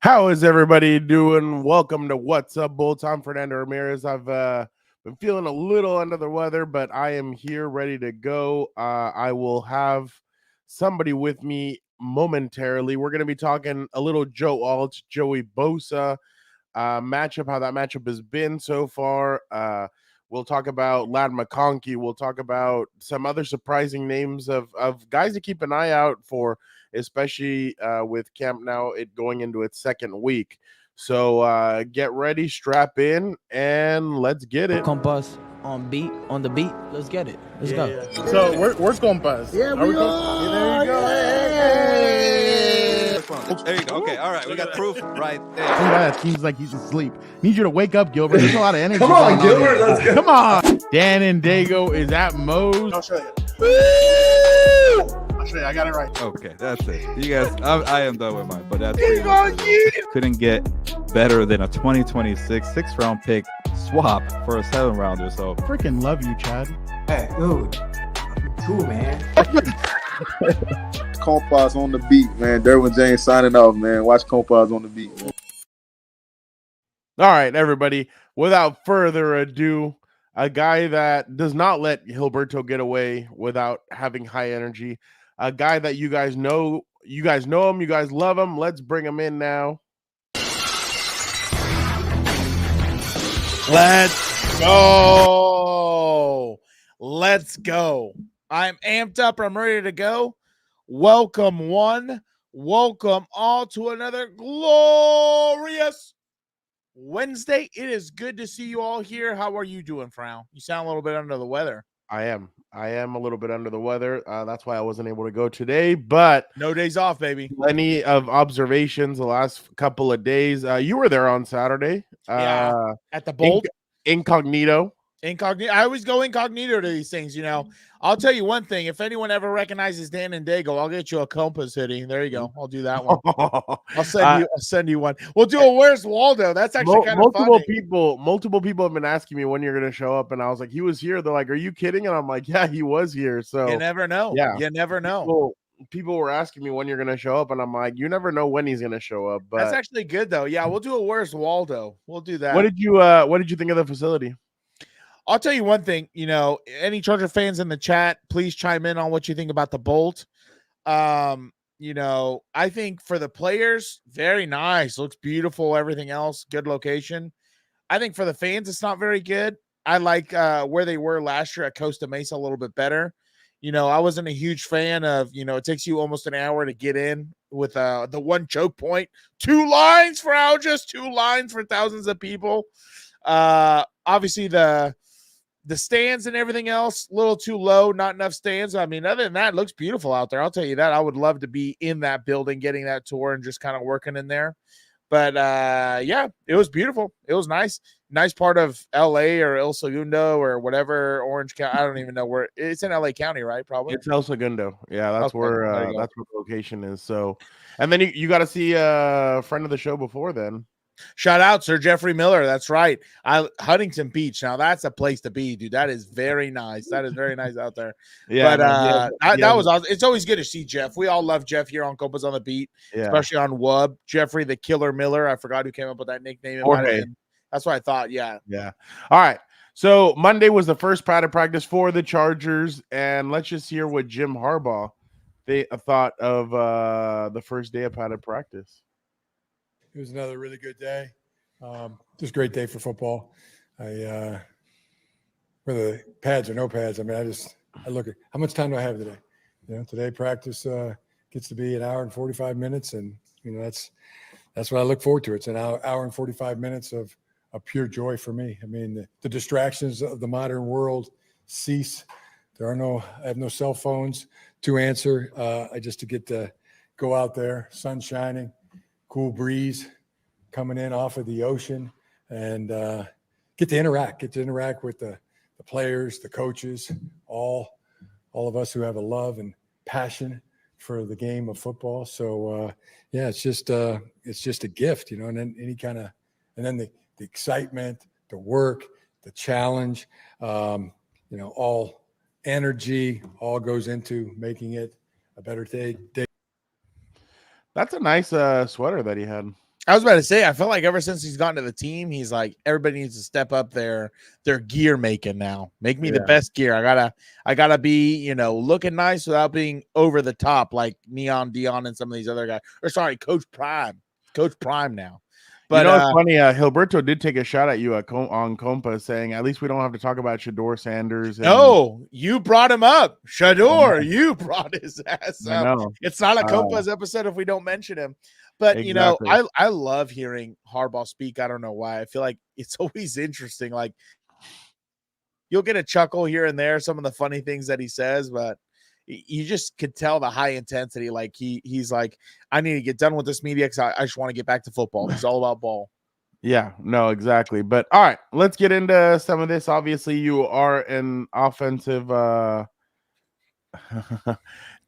How is everybody doing? Welcome to What's Up Bull. I'm Fernando Ramirez. I've been feeling a little under the weather, but I am here ready to go. I will have somebody with me momentarily. We're going to be talking a little Joe Alt, Joey Bosa matchup, how that matchup has been so far. We'll talk about Ladd McConkey. We'll talk about some other surprising names of guys to keep an eye out for, especially with camp now going into its second week. So get ready, strap in, and let's get it. Compas on the beat. Let's get it. Let's go. So where's Compas? Yeah, we are. There you go. There you go. Okay, all right. We got proof right there. Some guy that seems like he's asleep. Need you to wake up, Gilbert. There's a lot of energy. Come on, Gilbert. Let's go. Come on. Dan and Dago is at Moe's. I'll show you. I'll show you. I got it right. Okay, that's it. You guys, I am done with mine, but that's couldn't get better than a 2026 6th-round pick swap for a 7th-rounder. So Freaking love you, Chad. Hey, dude. Cool, man. Compas on the beat, man. Derwin James signing off, man. Watch Compas on the beat, man. All right, everybody. Without further ado, a guy that does not let Gilberto get away without having high energy. A guy that you guys know him, you guys love him. Let's bring him in now. Let's go. Let's go. I'm amped up. I'm ready to go. Welcome one. Welcome all to another glorious Wednesday. It is good to see you all here. How are you doing, Frown? You sound a little bit under the weather. I am a little bit under the weather. That's why I wasn't able to go today, but no days off, baby. Plenty of observations the last couple of days. You were there on Saturday. Yeah, at the Bolt. Incognito. I always go incognito to these things, you know. I'll tell you one thing. If anyone ever recognizes Dan and Dago, I'll get you a Compas hoodie. There you go. I'll do that one. I'll send you one. We'll do a Where's Waldo. That's actually kind of funny. Multiple people have been asking me when you're going to show up, and I was like, he was here. They're like, are you kidding? And I'm like, yeah, he was here. So you never know. Yeah, you never know. People were asking me when you're going to show up, and I'm like, you never know when he's going to show up. But that's actually good, though. Yeah, we'll do a Where's Waldo. We'll do that. What did you think of the facility? I'll tell you one thing, you know, any Charger fans in the chat, please chime in on what you think about the Bolt. You know, I think for the players, very nice. Looks beautiful. Everything else, good location. I think for the fans, it's not very good. I like where they were last year at Costa Mesa a little bit better. You know, I wasn't a huge fan of, you know, it takes you almost an hour to get in with the one choke point. 2 lines for just 2 lines for thousands of people. Obviously, the stands and everything else, a little too low, not enough stands. I mean, other than that, it looks beautiful out there. I'll tell you that. I would love to be in that building, getting that tour and just kind of working in there. But, yeah, it was beautiful. It was nice. Nice part of L.A. or El Segundo or whatever, Orange County. I don't even know where. It's in L.A. County, right? Probably. It's El Segundo. Yeah, that's where the location is. So, and then you got to see a friend of the show before then. Shout out Sir Jeffrey Miller. That's right. Huntington Beach. Now that's a place to be, dude. That is very nice. That is very nice out there. Yeah, but that was awesome. It's always good to see Jeff. We all love Jeff here on Compas on the Beat, especially on WUB. Jeffrey the Killer Miller. I forgot who came up with that nickname. That's what I thought. Yeah. All right. So Monday was the first padded practice for the Chargers, and let's just hear what Jim Harbaugh thought of the first day of padded practice. It was another really good day. Just a great day for football. Whether pads or no pads, I mean, I look at how much time do I have today? You know, today practice gets to be an hour and 45 minutes, and you know that's what I look forward to. It's an hour and 45 minutes of pure joy for me. I mean, the distractions of the modern world cease. I have no cell phones to answer. I just to get to go out there, sun shining, cool breeze coming in off of the ocean, and get to interact with the players, the coaches, all of us who have a love and passion for the game of football. So yeah, it's just a gift, you know. And then the excitement, the work, the challenge, you know, all energy, all goes into making it a better day. That's a nice sweater that he had. I was about to say, I feel like ever since he's gotten to the team, he's like, everybody needs to step up their gear making now. Make me the best gear. I gotta be, looking nice without being over the top like Neon Dion and some of these other guys. Or sorry, Coach Prime now. But it's funny. Hilberto did take a shot at you on Compas, saying at least we don't have to talk about Shador Sanders. No, you brought him up, Shador. You brought his ass up. know. It's not a Compas episode if we don't mention him. But Exactly. I love hearing Harbaugh speak. I don't know why. I feel like it's always interesting. Like you'll get a chuckle here and there, some of the funny things that he says, but you just could tell the high intensity. Like he's like, I need to get done with this media because I just want to get back to football. He's all about ball. Yeah, no, exactly. But all right, let's get into some of this. Obviously, you are an offensive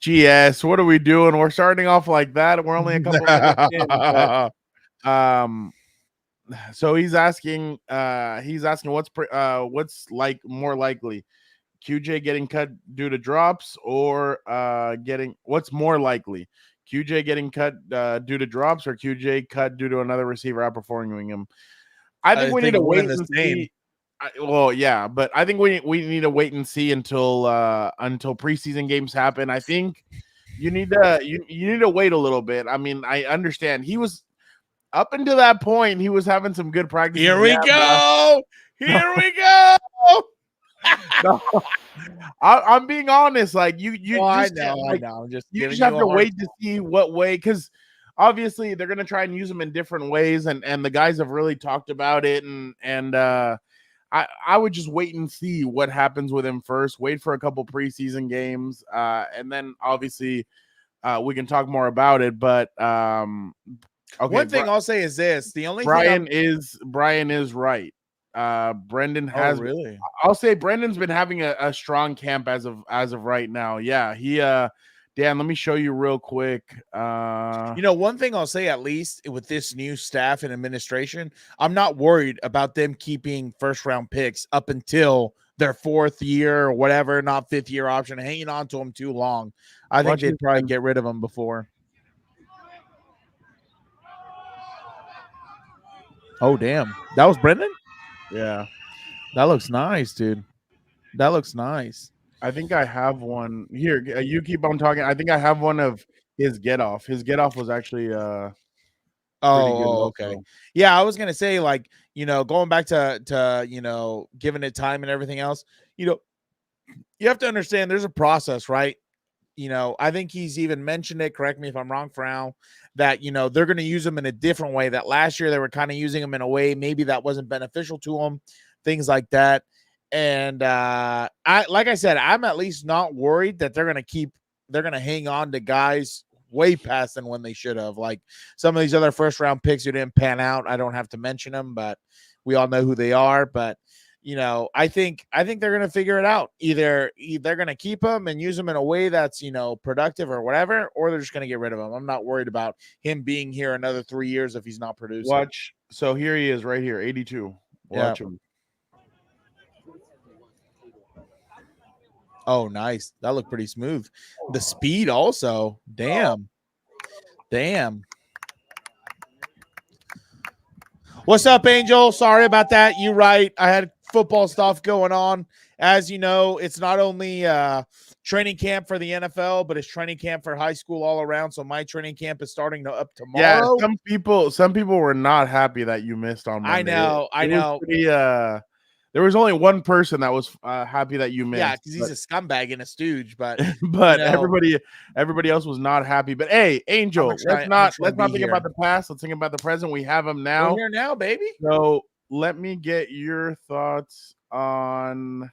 GS. What are we doing? We're starting off like that. We're only a couple minutes in, but, so he's asking what's like more likely, QJ getting cut due to drops or what's more likely, QJ getting cut due to drops or QJ cut due to another receiver outperforming him? I think we need to wait and see. But I think we need to wait and see until preseason games happen. I think you need to wait a little bit. I mean, I understand he was up until that point, he was having some good practice. Here we go. Here we go. No, I'm being honest. Like you I know. You just have to wait to see what way, because obviously they're gonna try and use them in different ways, and the guys have really talked about it, and I would just wait and see what happens with him first. Wait for a couple preseason games, and then obviously we can talk more about it. But okay, one thing I'll say is this: the only Brian is right. Brendan has really. I'll say Brendan's been having a strong camp as of right now. Yeah, he Dan, let me show you real quick. One thing I'll say, at least with this new staff and administration, I'm not worried about them keeping first round picks up until their fourth year or whatever, not fifth year option, hanging on to them too long. I think they'd probably get rid of them before. Oh, damn. That was Brendan? Yeah. That looks nice, dude. That looks nice. I think I have one here. You keep on talking. I think I have one of his get off. His get off was actually okay. Yeah, I was gonna say, like, going back to giving it time and everything else, you have to understand there's a process, right? I think he's even mentioned it, correct me if I'm wrong, Frau, that they're gonna use him in a different way. That last year they were kind of using him in a way maybe that wasn't beneficial to him, things like that. And like I said, I'm at least not worried that they're gonna hang on to guys way past than when they should have. Like some of these other first round picks who didn't pan out. I don't have to mention them, but we all know who they are. But I think they're gonna figure it out. Either they're gonna keep them and use them in a way that's productive or whatever, or they're just gonna get rid of him. I'm not worried about him being here another 3 years if he's not producing. Watch. So here he is, right here, 82. Watch him. Oh, nice. That looked pretty smooth. The speed also. Damn. What's up, Angel? Sorry about that. You're right. I had football stuff going on. As you know, it's not only training camp for the NFL, but it's training camp for high school all around. So my training camp is starting up tomorrow. Yeah, some people were not happy that you missed on Monday. I know. There was only one person that was happy that you missed. Yeah, because he's a scumbag and a stooge, but everybody else was not happy. But hey, Angel, let's not think about the past. Let's think about the present. We have him now. We're here now, baby. So let me get your thoughts on.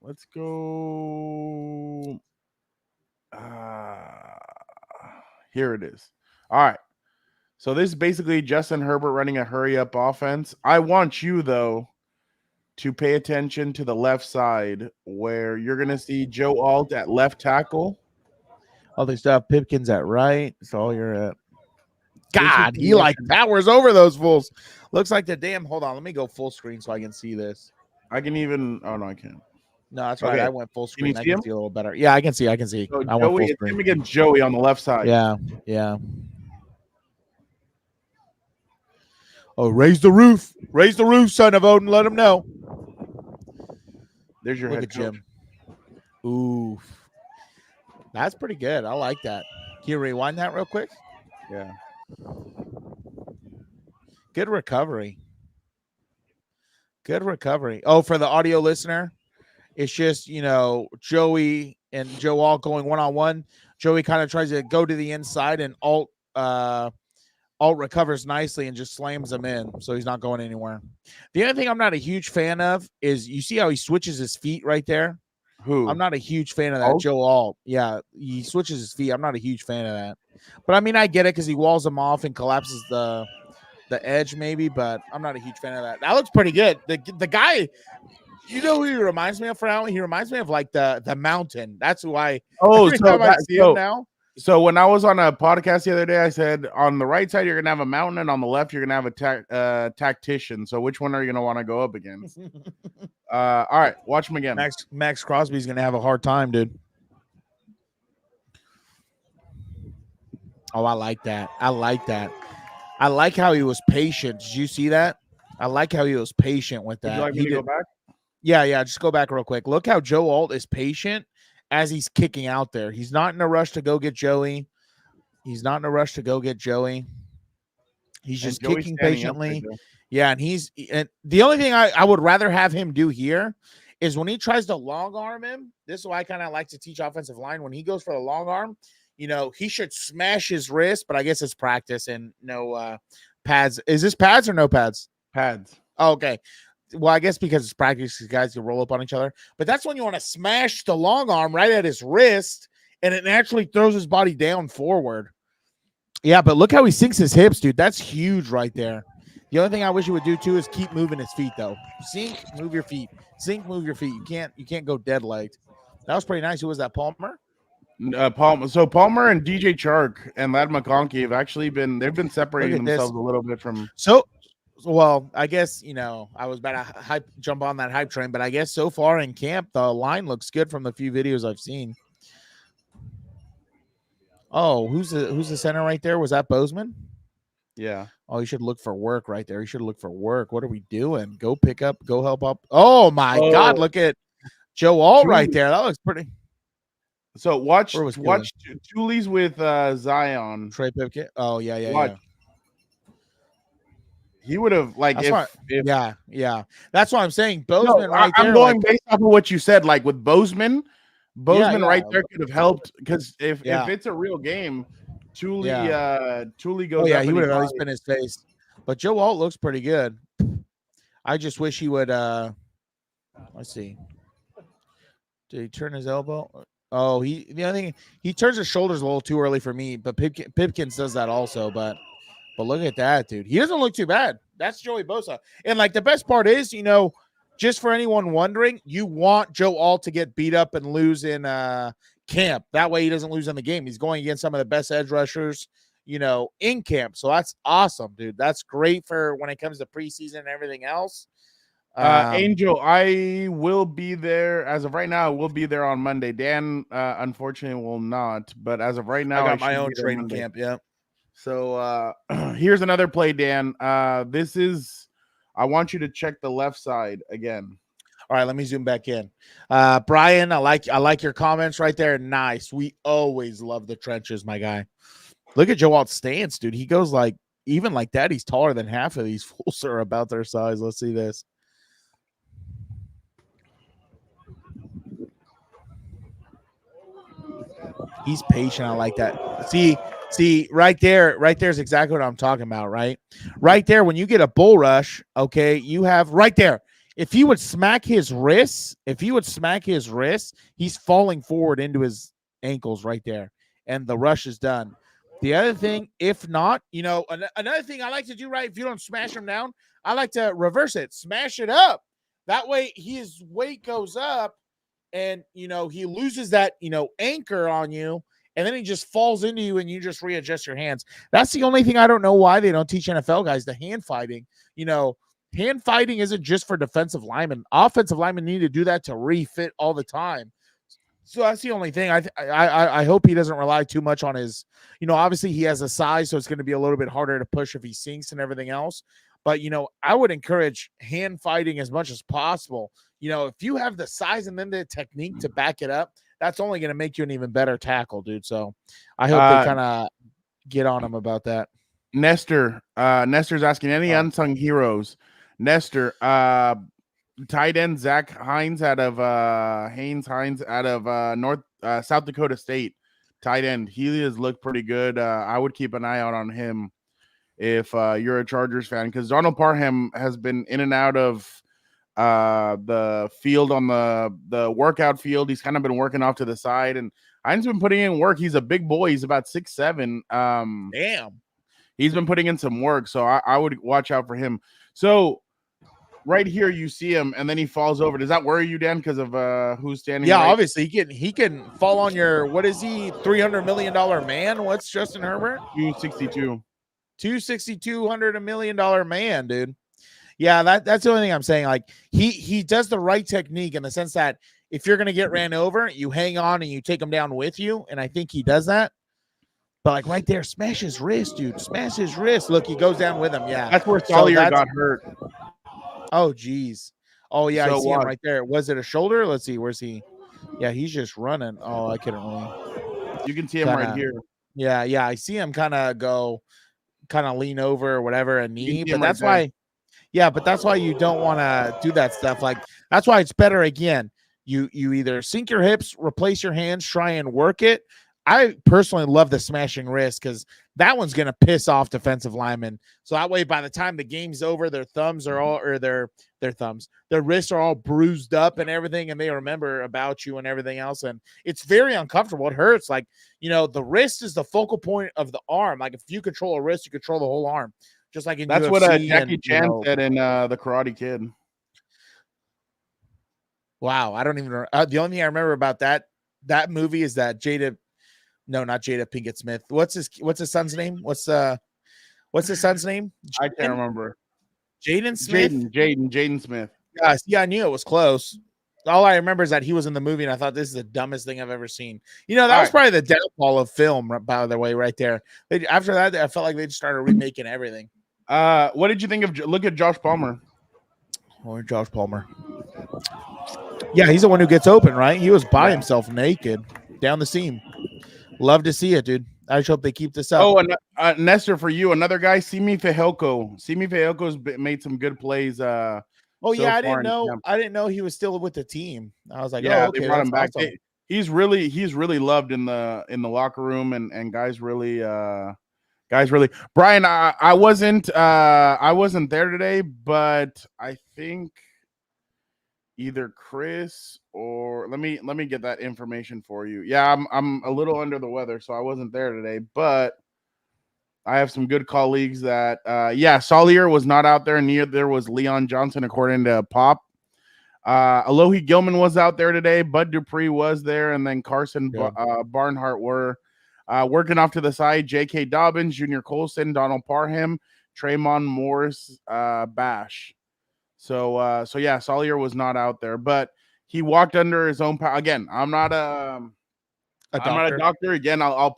Let's go. Here it is. All right. So this is basically Justin Herbert running a hurry-up offense. I want you, though, to pay attention to the left side where you're going to see Joe Alt at left tackle. Oh, they still have Pipkins at right. That's all you're at. God, he powers over those fools. Looks like the damn. Hold on. Let me go full screen so I can see this. I can even. Oh, no, I can't. No, that's right. I went full screen. I can see a little better. Yeah, I can see. So I went Joey, full screen. him against Joey on the left side. Yeah. Oh, raise the roof, son of Odin. Let him know. There's your Look head at coach. Jim. Ooh, that's pretty good. I like that. Can you rewind that real quick? Yeah. Good recovery. Good recovery. Oh, for the audio listener, it's just, Joey and Joe all going one-on-one. Joey kind of tries to go to the inside, and Alt recovers nicely and just slams him in, so he's not going anywhere. The other thing I'm not a huge fan of is you see how he switches his feet right there? Who? I'm not a huge fan of that. Alt? Joe Alt. Yeah, he switches his feet. I'm not a huge fan of that. But, I mean, I get it because he walls him off and collapses the edge maybe, but I'm not a huge fan of that. That looks pretty good. The guy, you know who he reminds me of, for now? He reminds me of, like, the Mountain. That's who I – every time I see him now. So when I was on a podcast the other day, I said on the right side, you're going to have a mountain, and on the left, you're going to have a tactician. So which one are you going to want to go up against? All right, watch him again. Max Crosby's going to have a hard time, dude. Oh, I like that. I like how he was patient. Did you see that? I like how he was patient with that. Would you like me to go back? Yeah, just go back real quick. Look how Joe Alt is patient as he's kicking out there. He's not in a rush to go get Joey. He's just kicking patiently. Yeah, and the only thing I would rather have him do here is when he tries to long arm him. This is why I kind of like to teach offensive line. When he goes for the long arm, he should smash his wrist, but I guess it's practice and no pads. Is this pads or no pads? Pads. Oh, okay. Well, I guess because it's practice, guys can roll up on each other. But that's when you want to smash the long arm right at his wrist, and it naturally throws his body down forward. Yeah, but look how he sinks his hips, dude. That's huge right there. The only thing I wish he would do too is keep moving his feet, though. Sink, move your feet. Sink, move your feet. You can't go dead legged. That was pretty nice. Who was that? Palmer? So Palmer and DJ Chark and Ladd McConkey have actually they've been separating themselves a little bit from. Well, I guess, I was about to jump on that hype train, but I guess so far in camp, the line looks good from the few videos I've seen. Oh, who's the center right there? Was that Bozeman? Yeah. Oh, you should look for work right there. You should look for work. What are we doing? Go pick up, go help up. Oh my God, look at Joe Alt right there. That looks pretty. So watch Tooley's with Zion. Trey Pipkin. Oh, yeah. Watch. He would have yeah. That's what I'm saying. Bozeman I'm going based off of what you said. Like with Bozeman right there could have helped because if it's a real game, Tooley goes. Oh yeah, he would have always been his face. But Joe Alt looks pretty good. I just wish he would. Let's see. Did he turn his elbow? Oh, the other thing, he turns his shoulders a little too early for me. But Pipkins does that also. But look at that, dude. He doesn't look too bad. That's Joey Bosa. And, like, the best part is, just for anyone wondering, you want Joe Alt to get beat up and lose in camp. That way he doesn't lose in the game. He's going against some of the best edge rushers, in camp. So that's awesome, dude. That's great for when it comes to preseason and everything else. Angel, I will be there. As of right now, I will be there on Monday. Dan, unfortunately, will not. But as of right now, I got my own training camp, yeah. So here's another play, Dan. I want you to check the left side again. All right, let me zoom back in. Brian, I like your comments right there. Nice. We always love the trenches, my guy. Look at Joe Alt's stance, dude. He goes even like that. He's taller than half of these fools are about their size. Let's see this. He's patient. I like that. See, right there's exactly what I'm talking about, right? Right there, when you get a bull rush, okay, you have right there. If he would smack his wrists, he's falling forward into his ankles right there, and the rush is done. The other thing, if not, another thing I like to do, right, if you don't smash him down, I like to reverse it, smash it up. That way his weight goes up, and, he loses that, anchor on you, and then he just falls into you, and you just readjust your hands. That's the only thing I don't know why they don't teach NFL guys, the hand fighting. Hand fighting isn't just for defensive linemen. Offensive linemen need to do that to refit all the time. So that's the only thing. I hope he doesn't rely too much on his, obviously he has a size, so it's going to be a little bit harder to push if he sinks and everything else. But, I would encourage hand fighting as much as possible. If you have the size and then the technique to back it up, that's only going to make you an even better tackle, dude. So I hope they kind of get on him about that. Nestor's asking any unsung heroes. Nestor, tight end Zach Hines out of South Dakota State. Tight end. He has looked pretty good. I would keep an eye out on him if you're a Chargers fan, because Donald Parham has been in and out of the field on the workout field. He's kind of been working off to the side, and Hines been putting in work. He's a big boy. He's about 6'7". Damn. He's been putting in some work, so I would watch out for him. So right here, you see him, and then he falls over. Does that worry you, Dan, because of who's standing? Yeah, right? obviously he can fall on your, what is he, $300 million man? What's Justin Herbert? 262. 260, $200 million man, dude. Yeah, that's the only thing I'm saying. Like he does the right technique in the sense that if you're gonna get ran over, you hang on and you take him down with you, and I think he does that. But like right there, smash his wrist, dude. Smash his wrist. Look, he goes down with him. Yeah, that's where Collier got hurt. Oh, geez. Oh yeah, So I see him right there. Was it a shoulder? Let's see. Where's he? Yeah, he's just running. Oh, I couldn't really. You can see him right here. Yeah, I see him kind of lean over or whatever, a knee. But that's why. Yeah, but that's why you don't want to do that stuff. Like that's why it's better. Again, you either sink your hips, replace your hands, try and work it. I personally love the smashing wrist because that one's going to piss off defensive linemen. So that way, by the time the game's over, their thumbs are all, or their wrists are all bruised up and everything, and they remember about you and everything else. And it's very uncomfortable. It hurts. Like, the wrist is the focal point of the arm. Like if you control a wrist, you control the whole arm. Just like in that's UFC what Jackie Chan said in The Karate Kid. Wow, I don't even know. The only thing I remember about that movie is that not Jada Pinkett Smith. What's his son's name? What's his son's name? I can't remember. Jaden Smith. Jaden Smith. Yes, yeah, I knew it was close. All I remember is that he was in the movie, and I thought this is the dumbest thing I've ever seen. That was probably the downfall of film, by the way, right there. After that, I felt like they just started remaking everything. What did you think of? Look at Josh Palmer. Or Josh Palmer. Yeah, he's the one who gets open, right? He was by himself, naked, down the seam. Love to see it, dude. I just hope they keep this up. Oh, and Nestor, for you, another guy, Simi Fehoko. Simi Fehoko's made some good plays. I didn't know. I didn't know he was still with the team. I was like, they brought him back. Awesome. He's really loved in the locker room, and guys really. Brian, I wasn't there today, but I think either Chris or let me get that information for you. Yeah, I'm a little under the weather, so I wasn't there today, but I have some good colleagues that Solier was not out there, neither was Leon Johnson, according to Pop. Alohi Gilman was out there today, Bud Dupree was there, and then Carson Barnhart were working off to the side. J.K. Dobbins, Junior Colson, Donald Parham, Tremont Morris, Bash. So Solier was not out there, but he walked under his own power. Again, I'm not a doctor. Again, I'll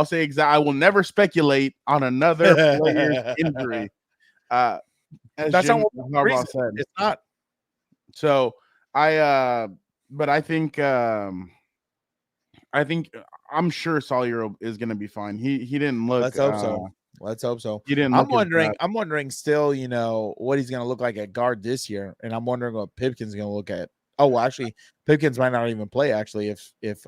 say exactly. I will never speculate on another player's injury. As that's Jim not what Harbaugh said. It's not. So but I think I'm sure Solier is going to be fine. He didn't look. Let's hope so. Let's hope so. He didn't. I'm wondering still, what he's going to look like at guard this year, and I'm wondering what Pipkin's going to look at. Oh, well, actually, Pipkins might not even play. Actually, if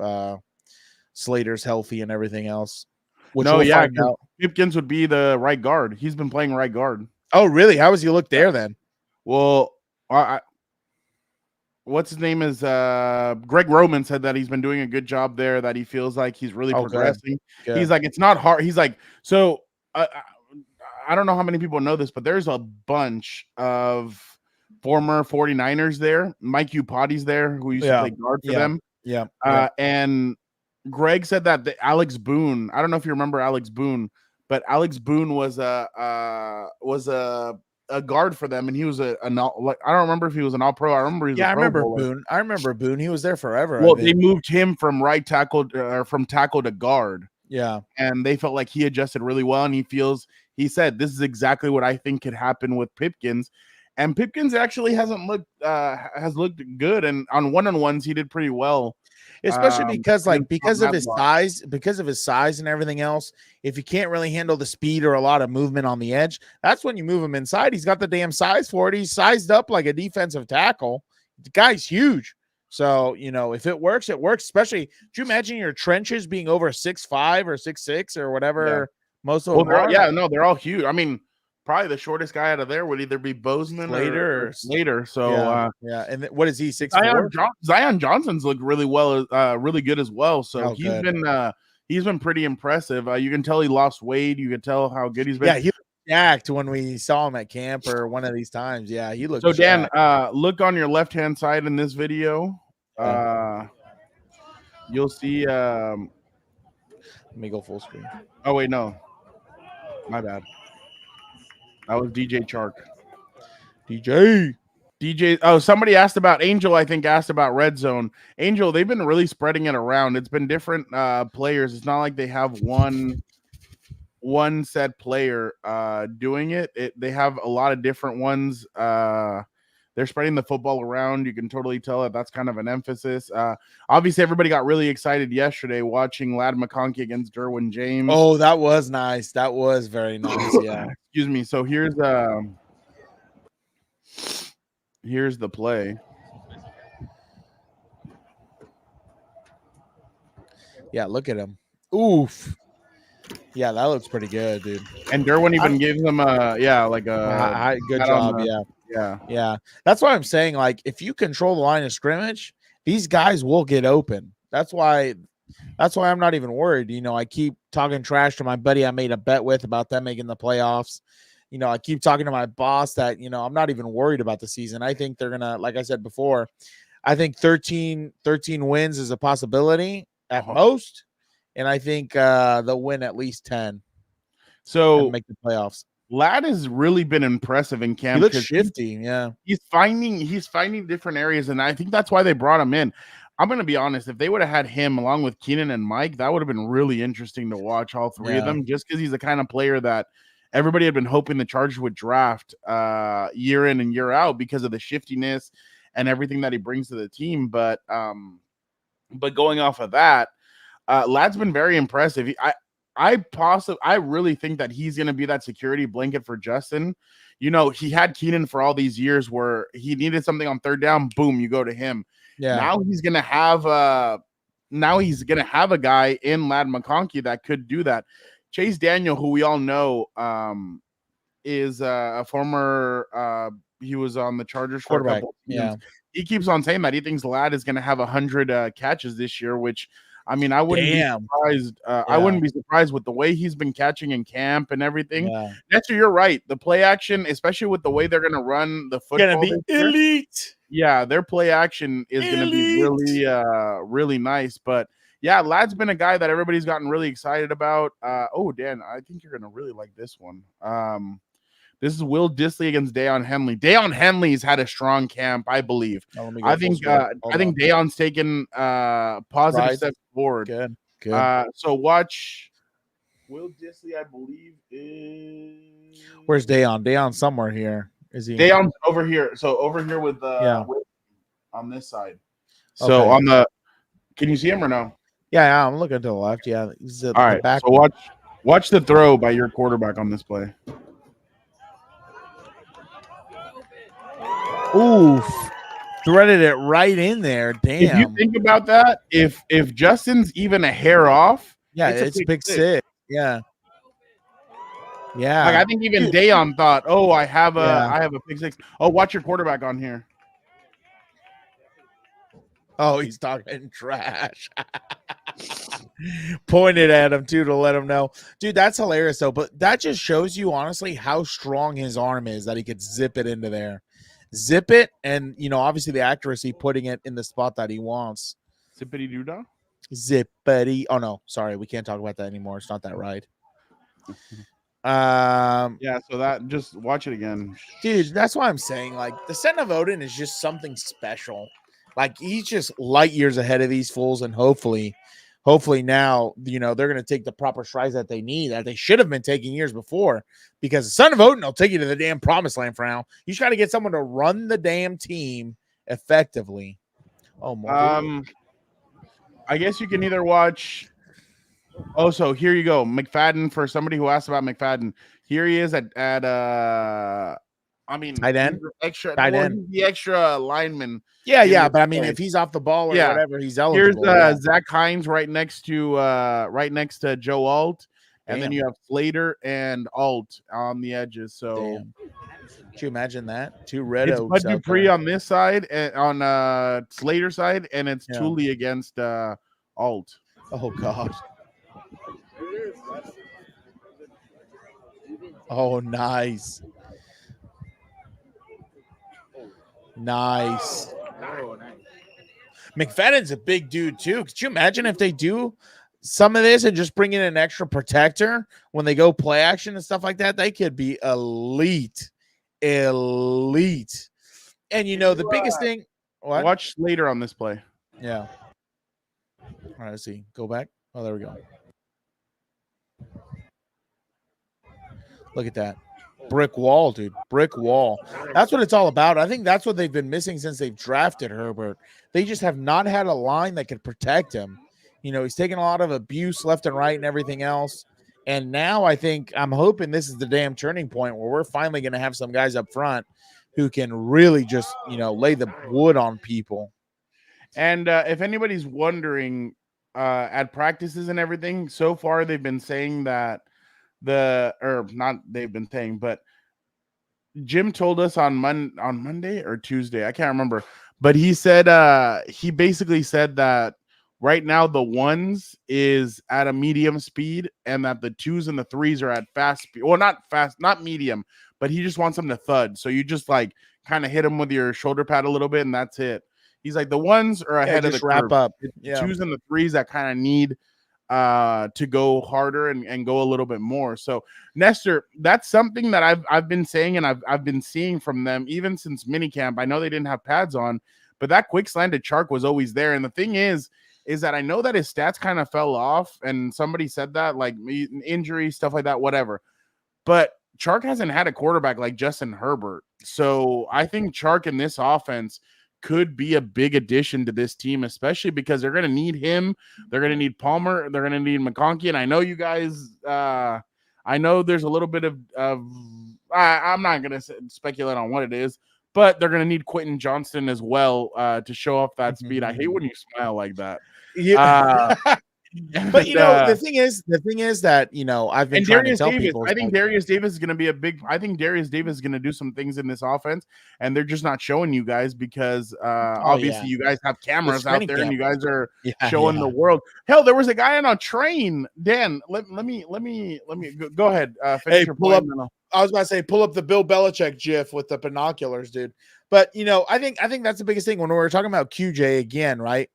Slater's healthy and everything else. Pipkins would be the right guard. He's been playing right guard. Oh, really? How does he look there then? Well, what's his name is Greg Roman said that he's been doing a good job there, that he feels like he's really progressing. Good. He's like, it's not hard. He's like, so I don't know how many people know this, but there's a bunch of former 49ers there. Mike Upati's there, who used to play guard for them. Yeah. And Greg said that Alex Boone, I don't know if you remember Alex Boone, but Alex Boone was a guard for them, and he was I don't remember if he was an all-pro. I remember he was I remember Boone. I remember Boone. He was there forever. Well, they moved him from right tackle from tackle to guard. Yeah. And they felt like he adjusted really well. And he said, this is exactly what I think could happen with Pipkins. And Pipkins actually has looked good. And on one-on-ones, he did pretty well. Especially because of his size. size and everything else, if you can't really handle the speed or a lot of movement on the edge, that's when you move him inside. He's got the damn size for it. He's sized up like a defensive tackle. The guy's huge. So, if it works, it works. Especially, do you imagine your trenches being over 6'5" or 6'6" or whatever most of them are? They're all huge. I mean, probably the shortest guy out of there would either be Bozeman or Slater. So And what is he, 6'4"? Zion Johnson's looked really well, really good as well. So he's been pretty impressive. You can tell he lost weight. You can tell how good he's been. Yeah, he looked jacked when we saw him at camp or one of these times. Yeah, he looked. So jacked. Dan, look on your left-hand side in this video. You'll see. Let me go full screen. Oh wait, no, my bad. That was DJ Chark. DJ. Oh, somebody asked about Angel. I think asked about Red Zone. Angel. They've been really spreading it around. It's been different players. It's not like they have one set player doing it. They have a lot of different ones. They're spreading the football around. You can totally tell that that's kind of an emphasis. Obviously, everybody got really excited yesterday watching Ladd McConkey against Derwin James. Oh, that was nice. That was very nice. Yeah. Excuse me. So here's the play. Yeah, look at him. Oof. Yeah, that looks pretty good, dude. And Derwin even gives him a good job. Yeah. That's why I'm saying, like, if you control the line of scrimmage, these guys will get open. That's why I'm not even worried. I keep talking trash to my buddy I made a bet with about them making the playoffs. I keep talking to my boss that, I'm not even worried about the season. I think they're going to, like I said before, I think 13 wins is a possibility at most. And I think they'll win at least 10. So make the playoffs. Ladd has really been impressive in camp. He looks shifty. He's finding different areas, and I think that's why they brought him in. I'm going to be honest. If they would have had him along with Keenan and Mike, that would have been really interesting to watch all three of them, just because he's the kind of player that everybody had been hoping the Chargers would draft year in and year out because of the shiftiness and everything that he brings to the team. But going off of that, Ladd's been very impressive. I really think that he's going to be that security blanket for Justin. He had Keenan for all these years where he needed something on third down. Boom, you go to him. Yeah. Now he's going to have a guy in Ladd McConkey that could do that. Chase Daniel, who we all know, is a former. He was on the Chargers for a couple. Yeah. He keeps on saying that he thinks Ladd is going to have 100 catches this year, which. I mean, I wouldn't be surprised. I wouldn't be surprised with the way he's been catching in camp and everything. Yeah. Nestor, you're right. The play action, especially with the way they're going to run the football, going to be elite. Yeah, their play action is going to be really, really nice. But yeah, Ladd's been a guy that everybody's gotten really excited about. Dan, I think you're going to really like this one. This is Will Dissly against Deion Henley. Deion Henley's had a strong camp, I believe. I think Deion's taken positive steps forward. Good. So watch Will Dissly, I believe, is. Where's Deion? Deion's somewhere here. Is he? Deion's over here. So over here with on this side. So on the. Can you see him or no? Yeah, I'm looking to the left. Yeah. He's all right. So watch the throw by your quarterback on this play. Oof. Threaded it right in there. Damn. If you think about that, if Justin's even a hair off, it's big six. Yeah. Yeah. Like I think even Deion thought, I have a pick six. Oh, watch your quarterback on here. Oh, he's talking trash. Pointed at him too to let him know. Dude, that's hilarious though. But that just shows you honestly how strong his arm is that he could zip it into there. Zip it, and obviously the accuracy, putting it in the spot that he wants. Zippity doo dah. Zippity. Oh no, sorry, we can't talk about that anymore. It's not that right. So that just watch it again, dude. That's why I'm saying like the Senna Odin is just something special. Like he's just light years ahead of these fools, and hopefully hopefully now, they're going to take the proper strides that they need, that they should have been taking years before, because the son of Odin will take you to the damn promised land for now. You just got to get someone to run the damn team effectively. Oh, more video. I guess you can either watch. Oh, so here you go. McFadden, for somebody who asked about McFadden. Here he is at tight end? Extra Tight well, end. he's the extra lineman. Yeah, but I mean, if he's off the ball or whatever, he's eligible. Here's Zach Hines right next to Joe Alt, and then Damn. you have Slater and Alt on the edges. So Damn. Could you imagine that? Two red it's oaks Bud out Dupree there. on this side, and on Slater side, and it's Yeah. Thule against Alt. Oh God. Oh, nice. Nice. McFadden's a big dude too. Could you imagine if they do some of this and just bring in an extra protector when they go play action and stuff like that? They could be elite. And the biggest thing. What? Watch Slater on this play. Yeah. All right, let's see. Go back. Oh, there we go. Look at that. Brick wall, dude. Brick wall. That's what it's all about. I think that's what they've been missing since they've drafted Herbert. They just have not had a line that could protect him. He's taken a lot of abuse left and right and everything else. And now I'm hoping this is the damn turning point where we're finally going to have some guys up front who can really just, lay the wood on people. And if anybody's wondering, at practices and everything, so far they've been saying that but Jim told us on Monday or Tuesday, I can't remember, but he said he basically said that right now the ones is at a medium speed and that the twos and the threes are at fast speed. Well, not fast, not medium, but he just wants them to thud. So you just like kind of hit them with your shoulder pad a little bit and that's it. He's like, the ones are ahead of the wrap curve. up. It's twos and the threes that kind of need to go harder and go a little bit more. So Nestor, that's something that I've been saying and I've been seeing from them even since minicamp. I know they didn't have pads on, but that quick slant to Chark was always there. And the thing is that I know that his stats kind of fell off, and somebody said that, like injury, stuff like that, whatever. But Chark hasn't had a quarterback like Justin Herbert. So I think Chark in this offense could be a big addition to this team, especially because they're going to need him. They're going to need Palmer. They're going to need McConkey. And I know you guys, I know there's a little bit of I'm not going to speculate on what it is, but they're going to need Quentin Johnston as well to show off that speed. I hate when you smile like that. Yeah. But the thing is that I've been trying to tell people. I think Darius Davis is going to be Darius Davis is going to do some things in this offense, and they're just not showing you guys because obviously you guys have cameras out there and you guys are showing the world. Hell, there was a guy on a train. Dan, let me go ahead. Finish your pull up. point. I was about to say, pull up the Bill Belichick GIF with the binoculars, dude. But I think that's the biggest thing when we're talking about QJ again, right?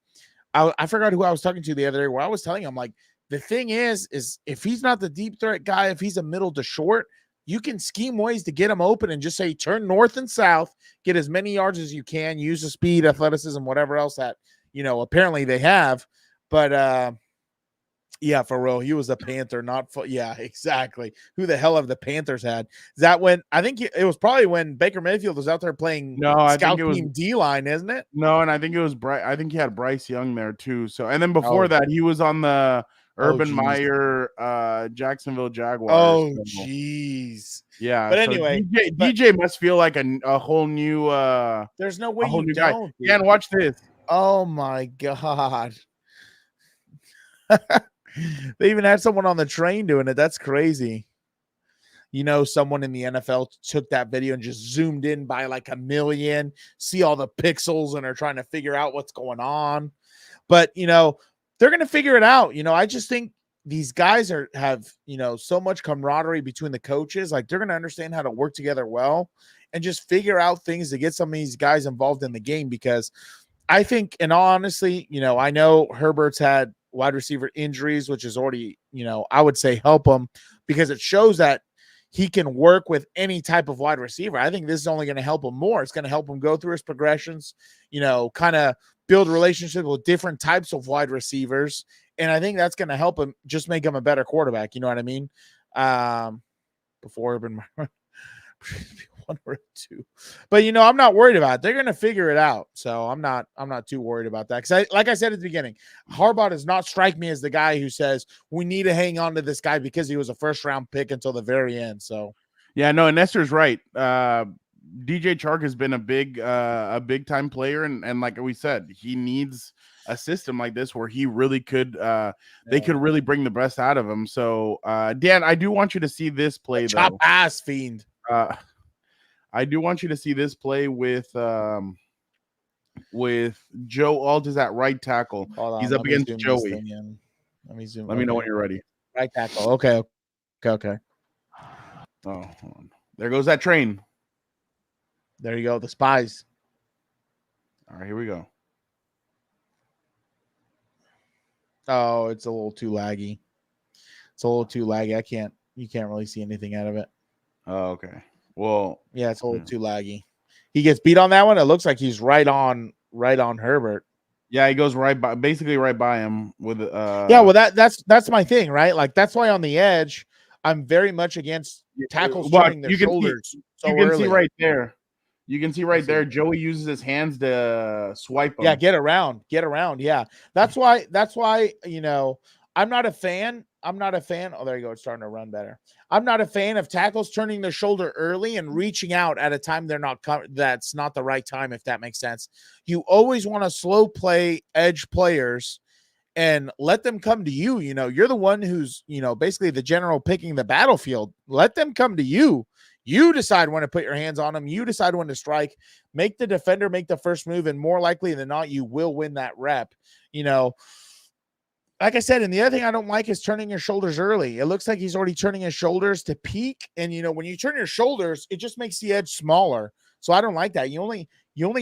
I forgot who I was talking to the other day where I was telling him, like, the thing is if he's not the deep threat guy, if he's a middle to short, you can scheme ways to get him open and just say, turn north and south, get as many yards as you can, use the speed, athleticism, whatever else that, apparently they have. But, yeah, for real, he was a Panther, yeah, exactly. Who the hell have the Panthers had? Is that when I think it was probably when Baker Mayfield was out there playing scout team D-line, isn't it? No, and I think it was I think he had Bryce Young there too. So, and then before that, he was on the Urban Meyer Jacksonville Jaguars. Oh, jeez. Yeah. But anyway, DJ must feel like a whole new. There's no way you don't. Yeah, and watch this. Oh my God. They even had someone on the train doing it. That's crazy. Someone in the NFL took that video and just zoomed in by like 1 million, see all the pixels, and are trying to figure out what's going on. But, they're going to figure it out. I just think these guys have so much camaraderie between the coaches. Like, they're going to understand how to work together well and just figure out things to get some of these guys involved in the game. Because I think, and honestly, I know Herbert's had wide receiver injuries, which is already, I would say help him because it shows that he can work with any type of wide receiver. I think this is only going to help him more. It's going to help him go through his progressions, kind of build relationships with different types of wide receivers. And I think that's going to help him just make him a better quarterback. You know what I mean? Before Urban Meyer, 1 or 2. But I'm not worried about it. They're going to figure it out. So I'm not too worried about that. Because like I said at the beginning, Harbaugh does not strike me as the guy who says we need to hang on to this guy because he was a first-round pick until the very end. So yeah, no, and Nestor's right. DJ Chark has been a big time player, and like we said, he needs a system like this where he really could they could really bring the best out of him. So Dan, I do want you to see this play chop though. ass fiend. I do want you to see this play with Joe Alt is at right tackle. He's up against Joey. Let me zoom. Let me know when you're ready. Right tackle. Okay. Oh, hold on. There goes that train. There you go. The spies. All right, here we go. Oh, it's a little too laggy. You can't really see anything out of it. Oh, okay. Well, yeah, it's a little too laggy. He gets beat on that one. It looks like he's right on Herbert. Yeah, he goes basically right by him with yeah, well that's my thing, right? Like that's why on the edge, I'm very much against tackles turning their shoulders. You can see right there. You can see right there. Joey uses his hands to swipe him. Yeah, get around. Yeah, that's why. I'm not a fan. Oh, there you go. It's starting to run better. I'm not a fan of tackles turning their shoulder early and reaching out at a time they're not. That's not the right time. If that makes sense. You always want to slow play edge players and let them come to you. You're the one who's basically the general picking the battlefield. Let them come to you. You decide when to put your hands on them. You decide when to strike. Make the defender make the first move, and more likely than not, you will win that rep. Like I said, and the other thing I don't like is turning your shoulders early. It looks like he's already turning his shoulders to peak, and when you turn your shoulders, it just makes the edge smaller. So I don't like that. You only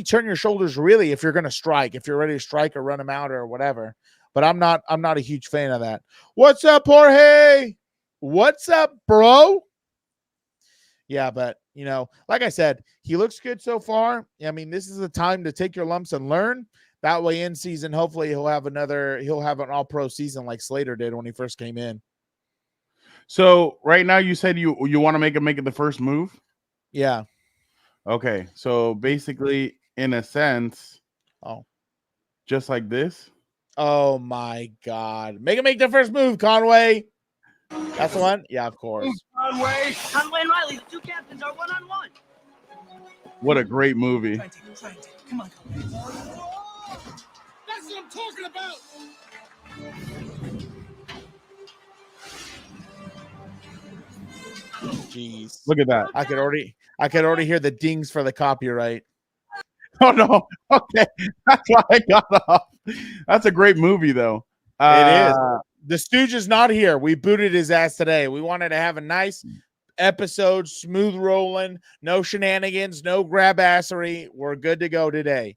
turn your shoulders really if you're going to strike, if you're ready to strike or run them out or whatever. But I'm not a huge fan of that. What's up, Jorge? What's up, bro? Yeah, but like I said, he looks good so far. I mean, this is the time to take your lumps and learn. That way, in season, hopefully he'll have an all-pro season like Slater did when he first came in. So right now, you said you want to make it the first move. Yeah. Okay. So basically, in a sense, just like this. Oh my God! Make the first move, Conway. That's the one? Yeah, of course. Conway and Riley, the two captains are 1-on-1. What a great movie. Come on, Conway. That's what I'm talking about. Jeez. Look at that. I could already hear the dings for the copyright. Oh no. Okay. That's why I got off. That's a great movie though. It is. The Stooge is not here. We booted his ass today. We wanted to have a nice episode, smooth rolling, no shenanigans, no grab assery. We're good to go today.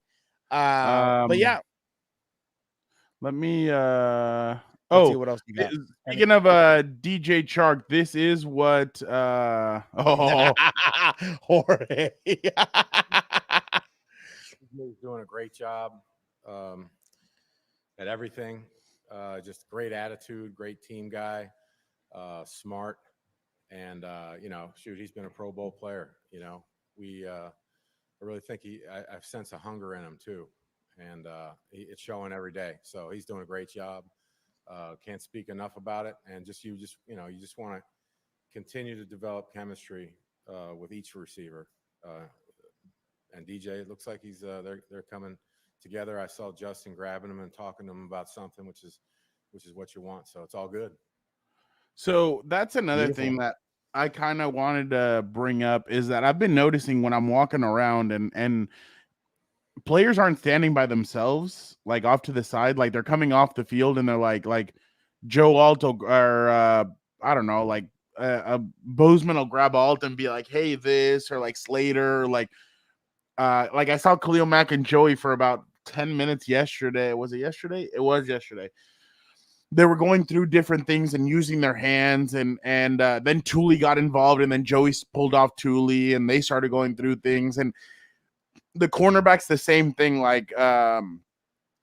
But yeah. Let me Let's see what else you got. Speaking of DJ Chark, this is what Jorge. He's doing a great job at everything. Just great attitude, great team guy, smart, and he's been a Pro Bowl player. I really think I sense a hunger in him too, and it's showing every day. So he's doing a great job. Can't speak enough about it, and you just want to continue to develop chemistry with each receiver. And DJ, it looks like they're coming together. I saw Justin grabbing him and talking to him about something, which is what you want. So it's all good. So that's another thing that I kind of wanted to bring up is that I've been noticing when I'm walking around and players aren't standing by themselves, like off to the side, like they're coming off the field and they're like Joe Alto or I don't know, like Bozeman will grab Alt and be like, hey, this, or like Slater, or like I saw Khalil Mack and Joey for about 10 minutes yesterday. Was it yesterday? It was yesterday. They were going through different things and using their hands, and then Thule got involved, and then Joey pulled off Thule, and they started going through things. And the cornerback's the same thing. Like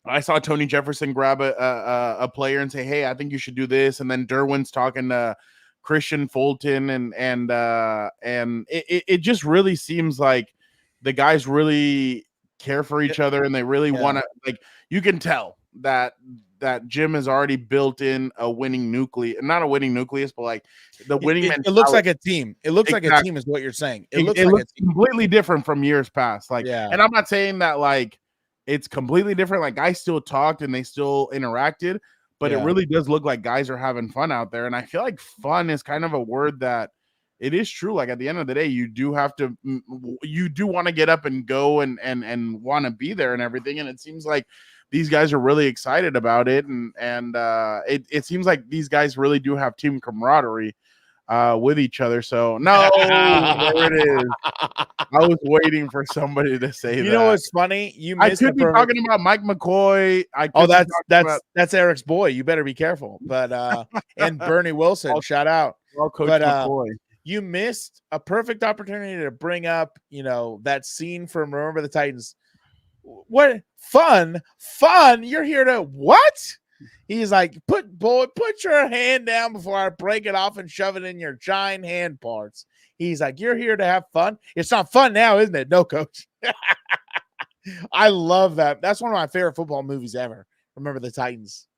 I saw Tony Jefferson grab a player and say, "Hey, I think you should do this." And then Derwin's talking to Christian Fulton, and it just really seems like the guys really care for each other, and they really want to, like, you can tell that Jim has already built in a winning nucleus, not a winning nucleus, but like the winning mentality. It looks like a team. It looks like a team is what you're saying. It looks like a team. Completely different from years past. Like, yeah. And I'm not saying that like it's completely different. Like, guys still talked and they still interacted, but it really does look like guys are having fun out there. And I feel like fun is kind of a word that it is true. Like, at the end of the day, you do want to get up and go and want to be there and everything. And it seems like these guys are really excited about it. And it seems like these guys really do have team camaraderie with each other. So no, there it is. I was waiting for somebody to say that. You know what's funny? I could be talking about Mike McCoy. That's Eric's boy. You better be careful. But and Bernie Wilson, shout out. Well, Coach McCoy. You missed a perfect opportunity to bring up, that scene from Remember the Titans. What fun? You're here to what? He's like, put your hand down before I break it off and shove it in your giant hand parts. He's like, you're here to have fun. It's not fun now, isn't it? No, coach. I love that. That's one of my favorite football movies ever. Remember the Titans.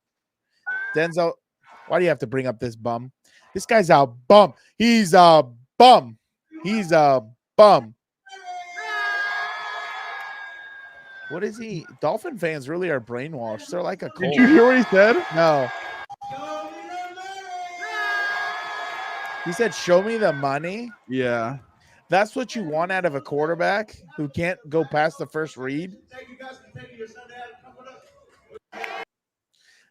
Denzel, why do you have to bring up this bum? This guy's a bum. He's a bum. He's a bum. What is he? Dolphin fans really are brainwashed. They're like a cult. Did you hear what he said? No. He said, show me the money. Yeah. That's what you want out of a quarterback who can't go past the first read.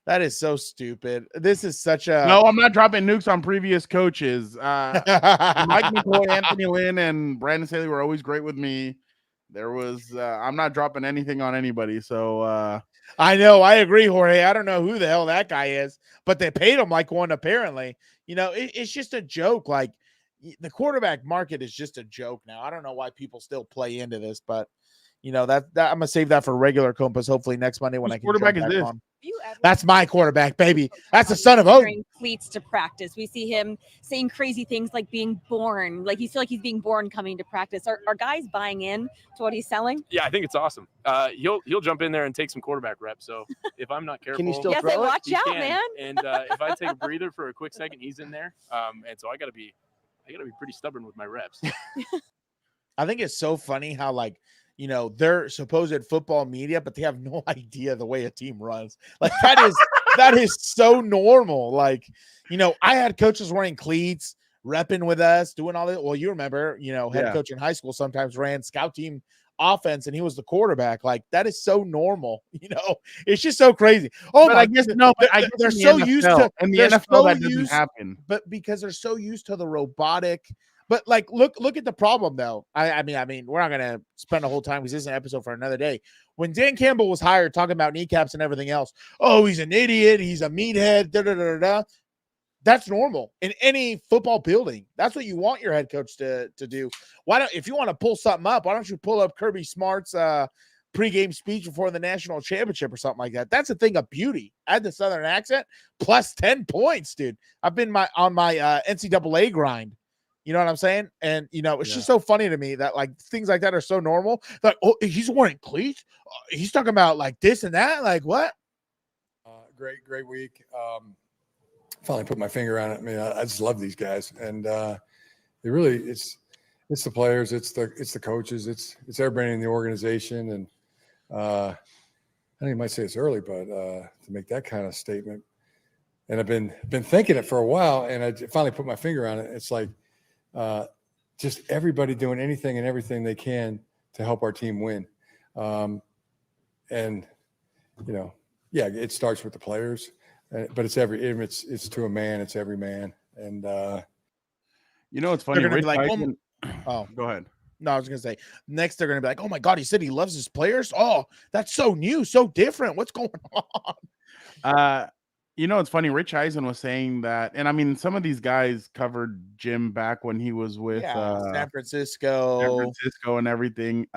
That is so stupid. This is such a... No, I'm not dropping nukes on previous coaches. Mike McCoy, Anthony Lynn, and Brandon Staley were always great with me. There was... I'm not dropping anything on anybody, so... I know. I agree, Jorge. I don't know who the hell that guy is, but they paid him like one, apparently. It's just a joke. Like, the quarterback market is just a joke now. I don't know why people still play into this, but... that I'm gonna save that for regular Compas. Hopefully next Monday when I can. Quarterback is this? On. That's my quarterback, baby. That's the son of Odin. Cleats to practice. We see him saying crazy things like being born, like you feel like he's being born coming to practice. Are guys buying in to what he's selling? Yeah, I think it's awesome. He'll jump in there and take some quarterback reps. So if I'm not careful, can you still throw it? Watch out, man. And if I take a breather for a quick second, he's in there. And so I gotta be pretty stubborn with my reps. I think it's so funny how they're supposed football media, but they have no idea the way a team runs. Like that is so normal. Like, I had coaches wearing cleats, repping with us, doing all that. Well, you remember, head coach in high school sometimes ran scout team offense and he was the quarterback. Like, that is so normal. It's just so crazy. Oh, but my, I guess they're so NFL, used to in the NFL that doesn't happen. But because they're so used to the robotic. But look at the problem though. I mean, we're not gonna spend a whole time because this is an episode for another day. When Dan Campbell was hired, talking about kneecaps and everything else, oh, he's an idiot, he's a meathead, da da da da. That's normal in any football building. That's what you want your head coach to do. If you want to pull something up, why don't you pull up Kirby Smart's pregame speech before the national championship or something like that? That's a thing of beauty. Add the Southern accent, plus 10 points, dude. I've been on my NCAA grind. You know what I'm saying? And, it's just so funny to me that things like that are so normal. Like, oh, he's wearing cleats. He's talking about this and that. Like, what? Great week. Finally put my finger on it. I mean, I just love these guys. And it's the players, it's the coaches, it's everybody in the organization. And I think you might say it's early, but to make that kind of statement. And I've been thinking it for a while, and I finally put my finger on it. It's like, just everybody doing anything and everything they can to help our team win. And, it starts with the players, but it's to a man, it's every man. And, it's funny. They're gonna be Tyson, go ahead. No, I was going to say next they're going to be like, oh my God, he said he loves his players. Oh, that's so new, so different. What's going on? It's funny. Rich Eisen was saying that, and I mean, some of these guys covered Jim back when he was with San Francisco and everything.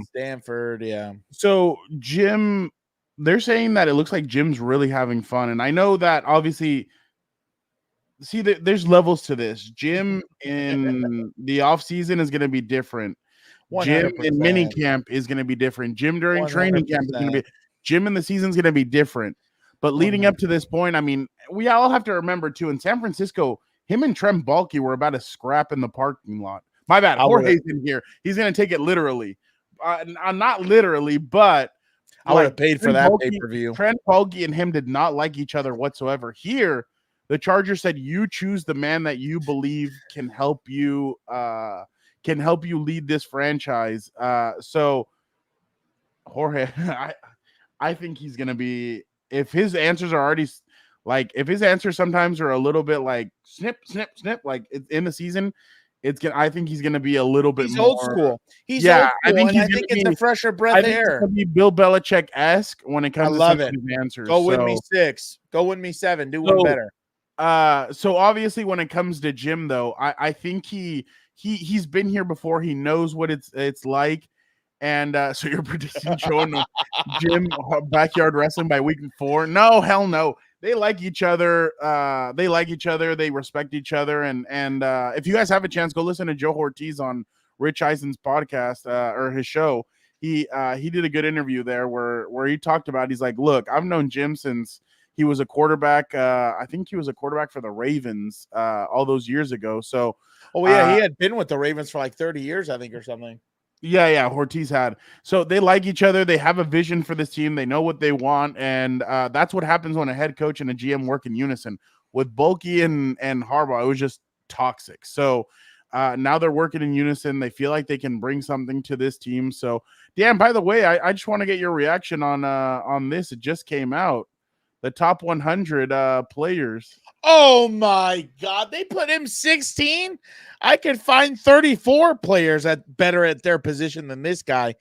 Stanford, yeah. So Jim they're saying that it looks like Jim's really having fun, and I know that obviously. See, there's levels to this. Jim in the off season is going to be different. Jim in 100%. mini camp is going to be different. Jim during training camp is going to be. Jim in the season is going to be different. But leading up to this point, I mean, we all have to remember too. In San Francisco, him and Trent Baalke were about to scrap in the parking lot. My bad. Jorge's in here. He's going to take it literally. Not literally, but I would have paid for that pay-per-view. Trent Baalke and him did not like each other whatsoever. Here, the Chargers said, "You choose the man that you believe can help you lead this franchise." So, Jorge, I think he's gonna be. If his answers are already if his answers sometimes are a little bit like snip, snip, snip, like in the season, I think he's gonna be a little bit more old school. He's old school, I think it's a fresher breath of air. It's gonna be Bill Belichick-esque when it comes to his answers. Go win me 6. Go win me 7. Do one better. So obviously when it comes to Jim though, I think he's been here before. He knows what it's like. And so you're predicting showing Jim backyard wrestling by week 4? No, hell no. They like each other. They respect each other. And if you guys have a chance, go listen to Joe Ortiz on Rich Eisen's podcast or his show. He did a good interview there where he talked about, he's like, look, I've known Jim since he was a quarterback. I think he was a quarterback for the Ravens all those years ago. So, he had been with the Ravens for like 30 years, I think, or something. Yeah, Ortiz had. So they like each other. They have a vision for this team. They know what they want, and that's what happens when a head coach and a GM work in unison. With Baalke and Harbaugh, it was just toxic. So now they're working in unison. They feel like they can bring something to this team. So, Dan, by the way, I just want to get your reaction on this. It just came out. The top 100 players. Oh my God! They put him 16. I could find 34 players better at their position than this guy.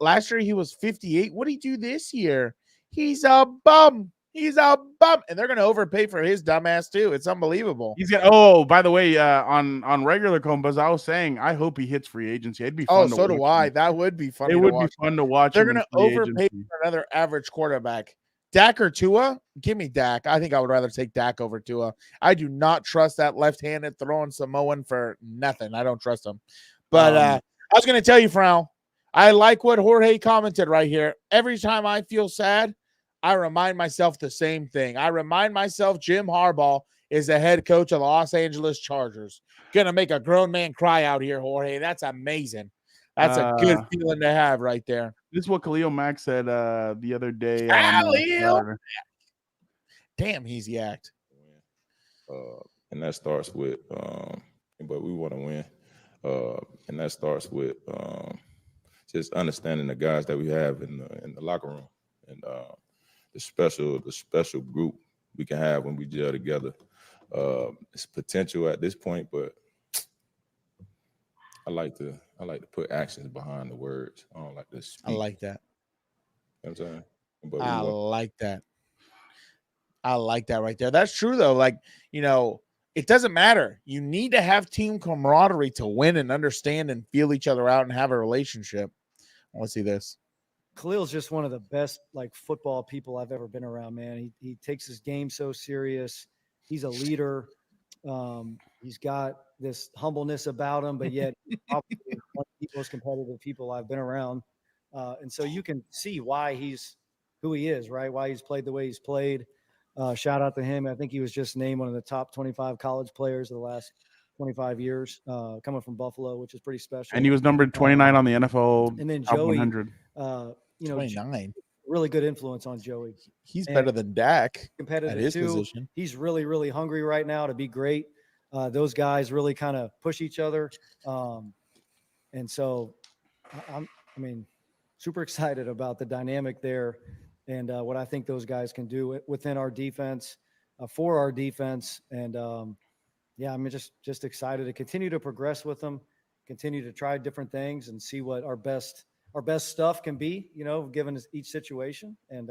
Last year he was 58. What did he do this year? He's a bum. He's a bum, and they're going to overpay for his dumbass too. It's unbelievable. He's gonna. Oh, by the way, on regular Compas, I was saying I hope he hits free agency. It'd be fun. So do I. That would be fun. It would be fun to watch. They're going to overpay for another average quarterback. Dak or Tua? Give me Dak. I think I would rather take Dak over Tua. I do not trust that left-handed throwing Samoan for nothing. I don't trust him. But I was going to tell you, Frau, I like what Jorge commented right here. Every time I feel sad, I remind myself the same thing. I remind myself Jim Harbaugh is the head coach of the Los Angeles Chargers. Going to make a grown man cry out here, Jorge. That's amazing. That's a good feeling to have right there. This is what Khalil Mack said the other day. Damn, he's yacked. And that starts with, but we want to win. And that starts with just understanding the guys that we have in the locker room and the special group we can have when we gel together. It's potential at this point, but I like to put actions behind the words. I don't like to speak. I like that. You know what I'm saying? I like that. I like that right there. That's true, though. Like, it doesn't matter. You need to have team camaraderie to win and understand and feel each other out and have a relationship. Let's see this. Khalil's just one of the best, football people I've ever been around, man. He takes his game so serious. He's a leader. He's got this humbleness about him, but yet he's probably one of the most competitive people I've been around. And so you can see why he's who he is, right? Why he's played the way he's played. Shout out to him. I think he was just named one of the top 25 college players of the last 25 years, coming from Buffalo, which is pretty special. And he was numbered 29 on the NFL and then top Joey, 100. 29. Really good influence on Joey. He's better than Dak competitive at his too. position. He's really, really hungry right now to be great. Those guys really kind of push each other. And so I'm super excited about the dynamic there and what I think those guys can do within our defense, for our defense. And I'm just excited to continue to progress with them, continue to try different things and see what our best stuff can be, given each situation. And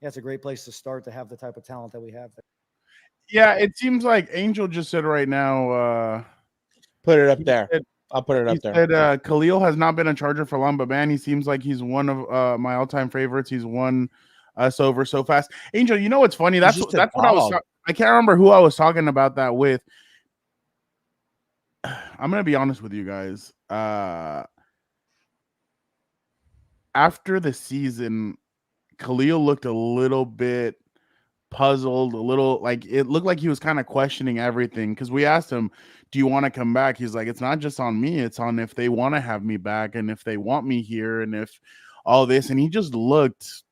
it's a great place to start to have the type of talent that we have there. Yeah, it seems like Angel just said right now. Put it up there. I'll put it He up there. said Khalil has not been a Charger for long, but man, he seems like he's one of my all-time favorites. He's won us over so fast. Angel, you know what's funny? That's what I was. I can't remember who I was talking about that with. I'm gonna be honest with you guys. After the season, Khalil looked a little bit puzzled, a little like it looked like he was kind of questioning everything because we asked him, do you want to come back? He's like, it's not just on me, it's on if they want to have me back and if they want me here and if all this. And he just looked,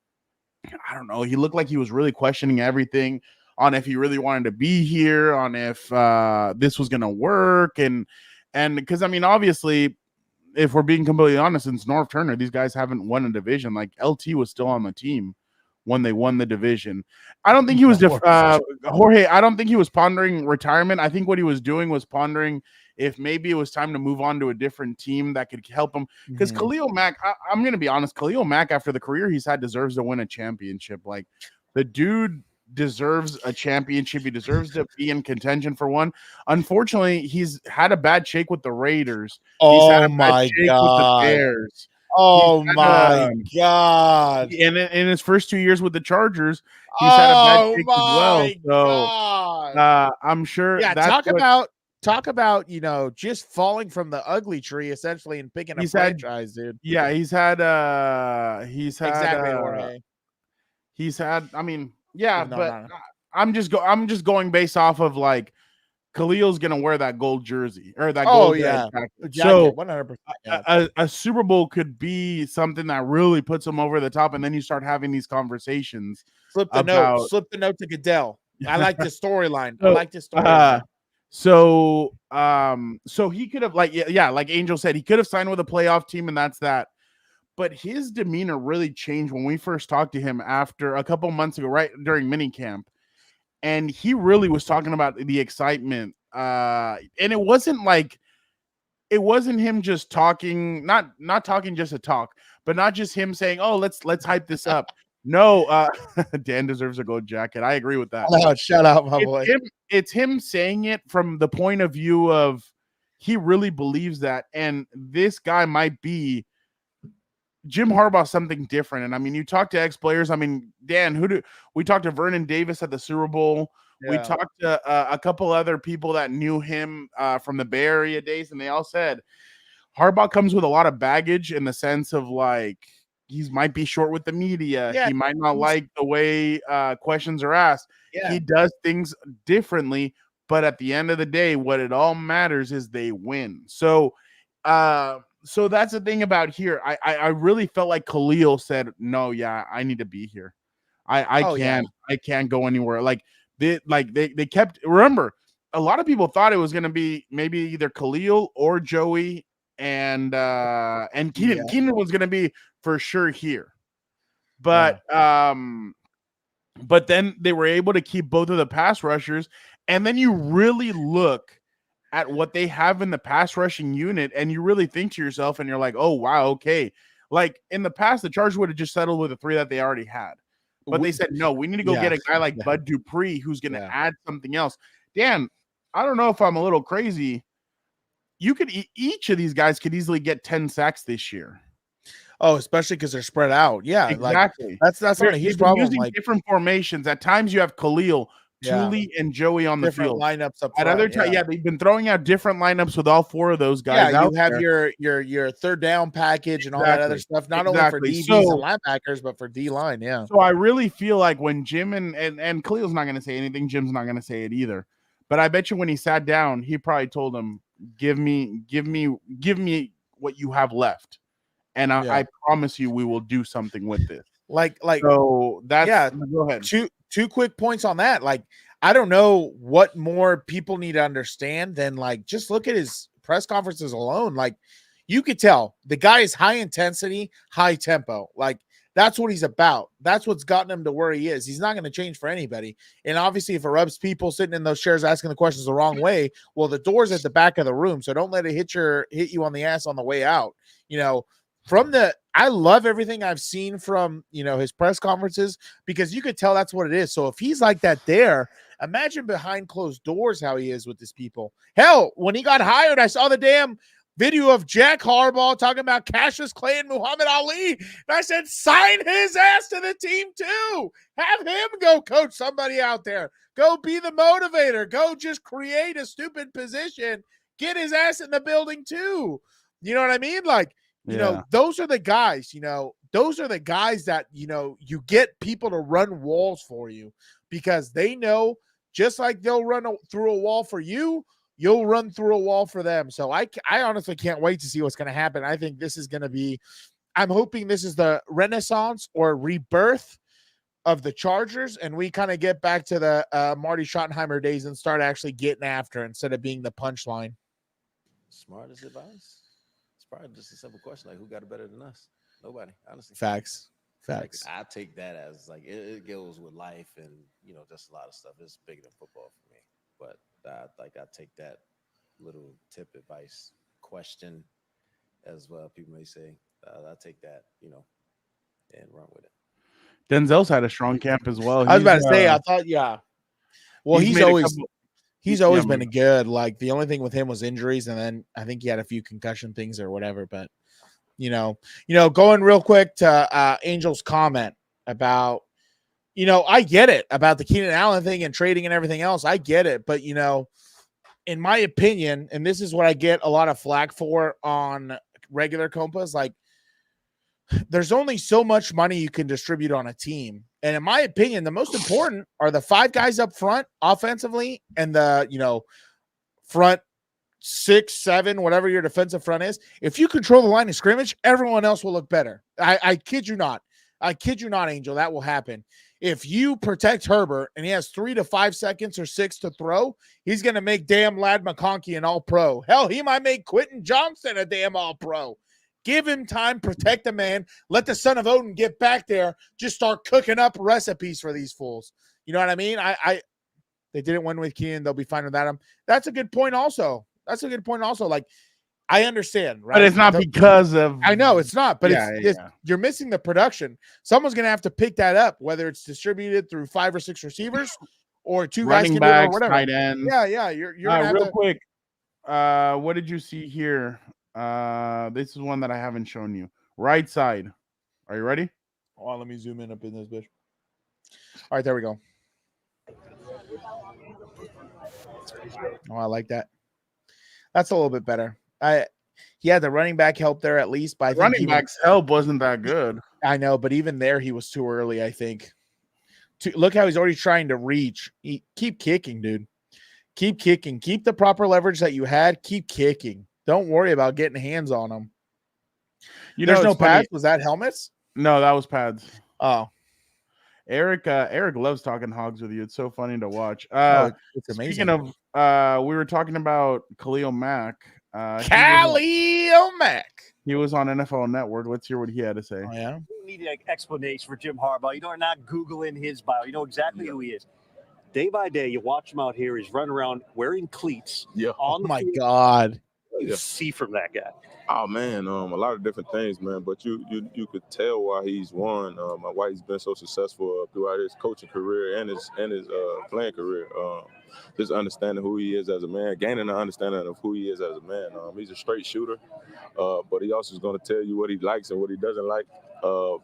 I don't know, he looked like he was really questioning everything on if he really wanted to be here, on if this was gonna work. And because I mean, obviously, if we're being completely honest, since North Turner, these guys haven't won a division. Like LT was still on the team when they won the division. I don't think he was Jorge. I don't think he was pondering retirement. I think what he was doing was pondering if maybe it was time to move on to a different team that could help him. Because Khalil Mack, I'm going to be honest, Khalil Mack, after the career he's had, deserves to win a championship. Like the dude deserves a championship. He deserves to be in contention for one. Unfortunately, he's had a bad shake with the Raiders. He's had a bad shake with the Bears. Oh my God! And in his first 2 years with the Chargers, he's had a bad shake as well. So I'm sure. Yeah, talk about just falling from the ugly tree essentially and picking a franchise, dude. Yeah, he's had. Exactly, Jorge. He's had. I mean, yeah, but I'm just going based off of like. Khalil's gonna wear that gold jersey or that gold jacket. So 100%. A Super Bowl could be something that really puts him over the top, and then you start having these conversations. Slip the note to Goodell. I like the storyline. I like this storyline. So he could have like Angel said, he could have signed with a playoff team, and that's that. But his demeanor really changed when we first talked to him after a couple months ago, right during minicamp. And he really was talking about the excitement. And it wasn't him just talking, not talking just to talk, but not just him saying, oh, let's hype this up. No, Dan deserves a gold jacket. I agree with that. No, shout out, my boy. It's him saying it from the point of view of he really believes that. And this guy might be Jim Harbaugh something different. And I mean, you talk to ex-players. I mean, Dan, we talked to Vernon Davis at the Super Bowl. Yeah. We talked to a couple other people that knew him from the Bay Area days, and they all said Harbaugh comes with a lot of baggage in the sense of like he might be short with the media. Yeah. He might not like the way questions are asked. Yeah. He does things differently, but at the end of the day, what it all matters is they win. So that's the thing about here. I really felt like Khalil said, no, yeah, I need to be here. I can't go anywhere. Like they kept, remember, a lot of people thought it was going to be maybe either Khalil or Joey and Keenan. Yeah. Keenan was going to be for sure here. But then they were able to keep both of the pass rushers. And then you really look at what they have in the pass rushing unit, and you really think to yourself, and you're like, oh, wow, okay. Like in the past, the Chargers would have just settled with the three that they already had. But they said, no, we need to go get a guy like Bud Dupree who's going to add something else. Dan, I don't know if I'm a little crazy. You could each of these guys could easily get 10 sacks this year. Oh, especially because they're spread out. Yeah, exactly. Like, that's not a huge problem. Using different formations. At times you have Khalil, Thule, and Joey on the field. Lineups up front, at other times, they've been throwing out different lineups with all four of those guys. Yeah, you have your third down package and all that other stuff, not only for DBs and linebackers, but for D line. Yeah. So I really feel like when Jim and Khalil's not going to say anything, Jim's not going to say it either. But I bet you when he sat down, he probably told him, "Give me what you have left, and I promise you, we will do something with this." So that's go ahead. Two quick points on that. Like, I don't know what more people need to understand than like just look at his press conferences alone. Like, you could tell the guy is high intensity, high tempo. Like, that's what he's about. That's what's gotten him to where he is. He's not going to change for anybody. And obviously, if it rubs people sitting in those chairs asking the questions the wrong way, well, the door's at the back of the room, so don't let it hit you on the ass on the way out. I love everything I've seen from, his press conferences, because you could tell that's what it is. So if he's like that there, imagine behind closed doors how he is with his people. Hell, when he got hired, I saw the damn video of Jack Harbaugh talking about Cassius Clay and Muhammad Ali. And I said, sign his ass to the team too. Have him go coach somebody out there. Go be the motivator. Go just create a stupid position. Get his ass in the building too. You know what I mean? Like, you know, those are the guys, those are the guys that, you get people to run walls for you because they know just like they'll run through a wall for you, you'll run through a wall for them. So I honestly can't wait to see what's going to happen. I think this is going to be, I'm hoping this is the renaissance or rebirth of the Chargers, and we kind of get back to the Marty Schottenheimer days and start actually getting after instead of being the punchline. Smartest advice. It's probably just a simple question, like who got it better than us? Nobody, honestly. Facts. Like, I take that as like it goes with life and just a lot of stuff. It's bigger than football for me. But I take that little tip, advice, question, as well. People may say, I take that, and run with it. Denzel's had a strong camp as well. I was about to say, I thought, yeah. Well, he's always been good. Like the only thing with him was injuries, and then I think he had a few concussion things or whatever. But going real quick to Angel's comment about, I get it about the Keenan Allen thing and trading and everything else. I get it, but in my opinion, and this is what I get a lot of flack for on regular Compas, like there's only so much money you can distribute on a team. And in my opinion, the most important are the 5 guys up front offensively and the, front 6, 7, whatever your defensive front is. If you control the line of scrimmage, everyone else will look better. I kid you not. I kid you not, Angel. That will happen. If you protect Herbert and he has 3 to 5 seconds or 6 to throw, he's going to make damn Ladd McConkey an all-pro. Hell, he might make Quentin Johnson a damn all-pro. Give him time, protect the man, let the son of Odin get back there, just start cooking up recipes for these fools. You know what I mean? They didn't win with Keenan. They'll be fine without him. That's a good point also. Like, I understand, right? But it's not because of. I know it's not, but you're missing the production. Someone's going to have to pick that up, whether it's distributed through 5 or 6 receivers or 2 running guys backs, or whatever. tight ends. Yeah. You're gonna real quick. What did you see here? This is one that I haven't shown you. Right side. Are you ready? Oh, let me zoom in up in this bitch. All right, there we go. Oh, I like that. That's a little bit better. He had the running back help there at least, but I think running back's help wasn't that good. I know, but even there he was too early, I think. Look how he's already trying to reach. Keep kicking, dude. Keep kicking. Keep the proper leverage that you had. Keep kicking. Don't worry about getting hands on them. There's no pads. Was that helmets? No, that was pads. Oh. Eric loves talking hogs with you. It's so funny to watch. It's amazing. Speaking of, we were talking about Khalil Mack. Khalil Mack. He was on NFL Network. Let's hear what he had to say. Oh, yeah. You need an explanation for Jim Harbaugh. You are not Googling his bio. You know exactly who he is. Day by day, you watch him out here. He's running around wearing cleats. Yeah. Oh my God. You see from that guy. Oh man, a lot of different things, man. But you could tell why he's won, why he's been so successful throughout his coaching career and his playing career. Just understanding who he is as a man, gaining an understanding of who he is as a man. He's a straight shooter, but he also is going to tell you what he likes and what he doesn't like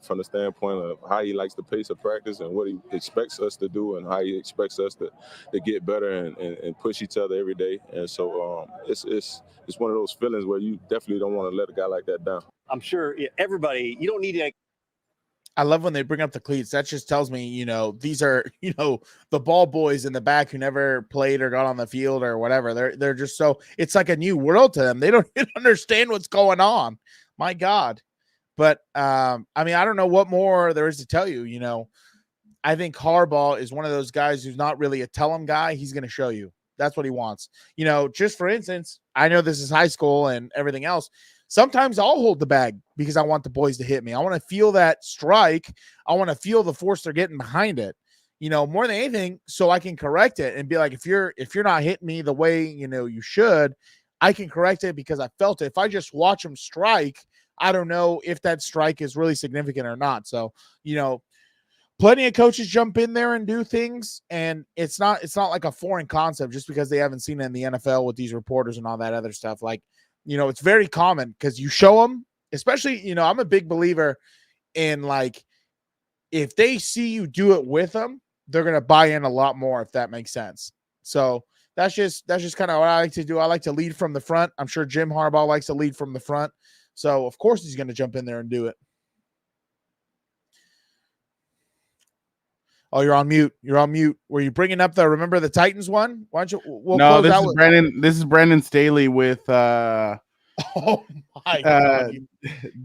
from the standpoint of how he likes the pace of practice and what he expects us to do and how he expects us to get better and push each other every day. And so it's one of those feelings where you definitely don't want to let a guy like that down. I'm sure everybody, you don't need to. I love when they bring up the cleats. That just tells me, these are, the ball boys in the back who never played or got on the field or whatever. They're just so, it's like a new world to them. They don't even understand what's going on. My God. But, I don't know what more there is to tell you. I think Harbaugh is one of those guys who's not really a tell him guy. He's going to show you. That's what he wants. Just for instance, I know this is high school and everything else. Sometimes I'll hold the bag because I want the boys to hit me. I want to feel that strike. I want to feel the force they're getting behind it, more than anything, so I can correct it and be like, if you're not hitting me the way, you should, I can correct it because I felt it. If I just watch them strike, I don't know if that strike is really significant or not. So, plenty of coaches jump in there and do things, and it's not like a foreign concept just because they haven't seen it in the NFL with these reporters and all that other stuff. Like, it's very common because you show them, especially, I'm a big believer in like, if they see you do it with them, they're going to buy in a lot more, if that makes sense. So that's just kind of what I like to do. I like to lead from the front. I'm sure Jim Harbaugh likes to lead from the front. So of course he's going to jump in there and do it. Oh, you're on mute. You're on mute. Were you bringing up the Remember the Titans one? Why don't you? We'll no, close this out is with Brandon. This is Brandon Staley with Oh my God.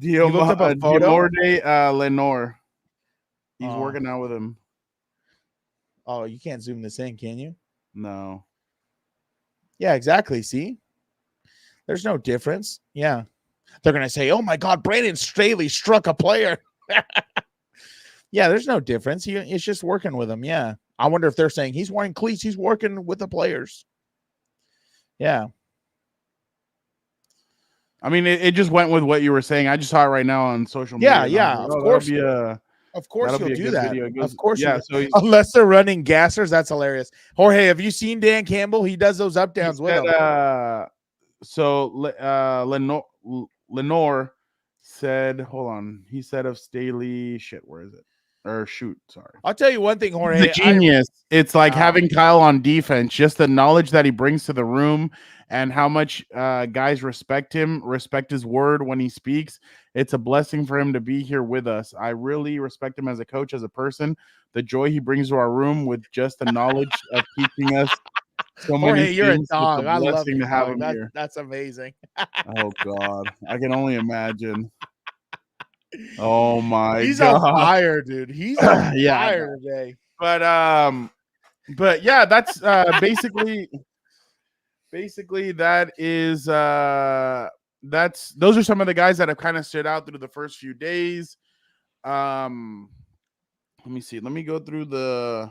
You looked up a photo? Diomorde Lenore. He's Oh. working out with him. Oh, you can't zoom this in, can you? No. Yeah, exactly. See? There's no difference. Yeah. They're going to say, oh my God, Brandon Staley struck a player. Yeah, there's no difference. It's just working with him. Yeah. I wonder if they're saying he's wearing cleats. He's working with the players. Yeah. I mean, it just went with what you were saying. I just saw it right now on social media. Yeah. Of course. Of course that'll he'll be a do good that. video. It goes- Of course. yeah. So unless they're running gassers, that's hilarious. Jorge, have you seen Dan Campbell? He does those up downs with him. Lenore said, hold on. He said of Staley, shit, where is it? Or shoot, sorry. I'll tell you one thing, Jorge. The genius. It's like having Kyle on defense, just the knowledge that he brings to the room and how much guys respect him, respect his word when he speaks. It's a blessing for him to be here with us. I really respect him as a coach, as a person. The joy he brings to our room with just the knowledge of teaching us so many Jorge, you're a things. dog. It's a I love blessing you, to have dog. him here. That's amazing. Oh God, I can only imagine. Oh my He's God, on fire, dude. He's on Yeah, fire today. but yeah, that's basically that is those are some of the guys that have kind of stood out through the first few days. Let me see. Let me go through the.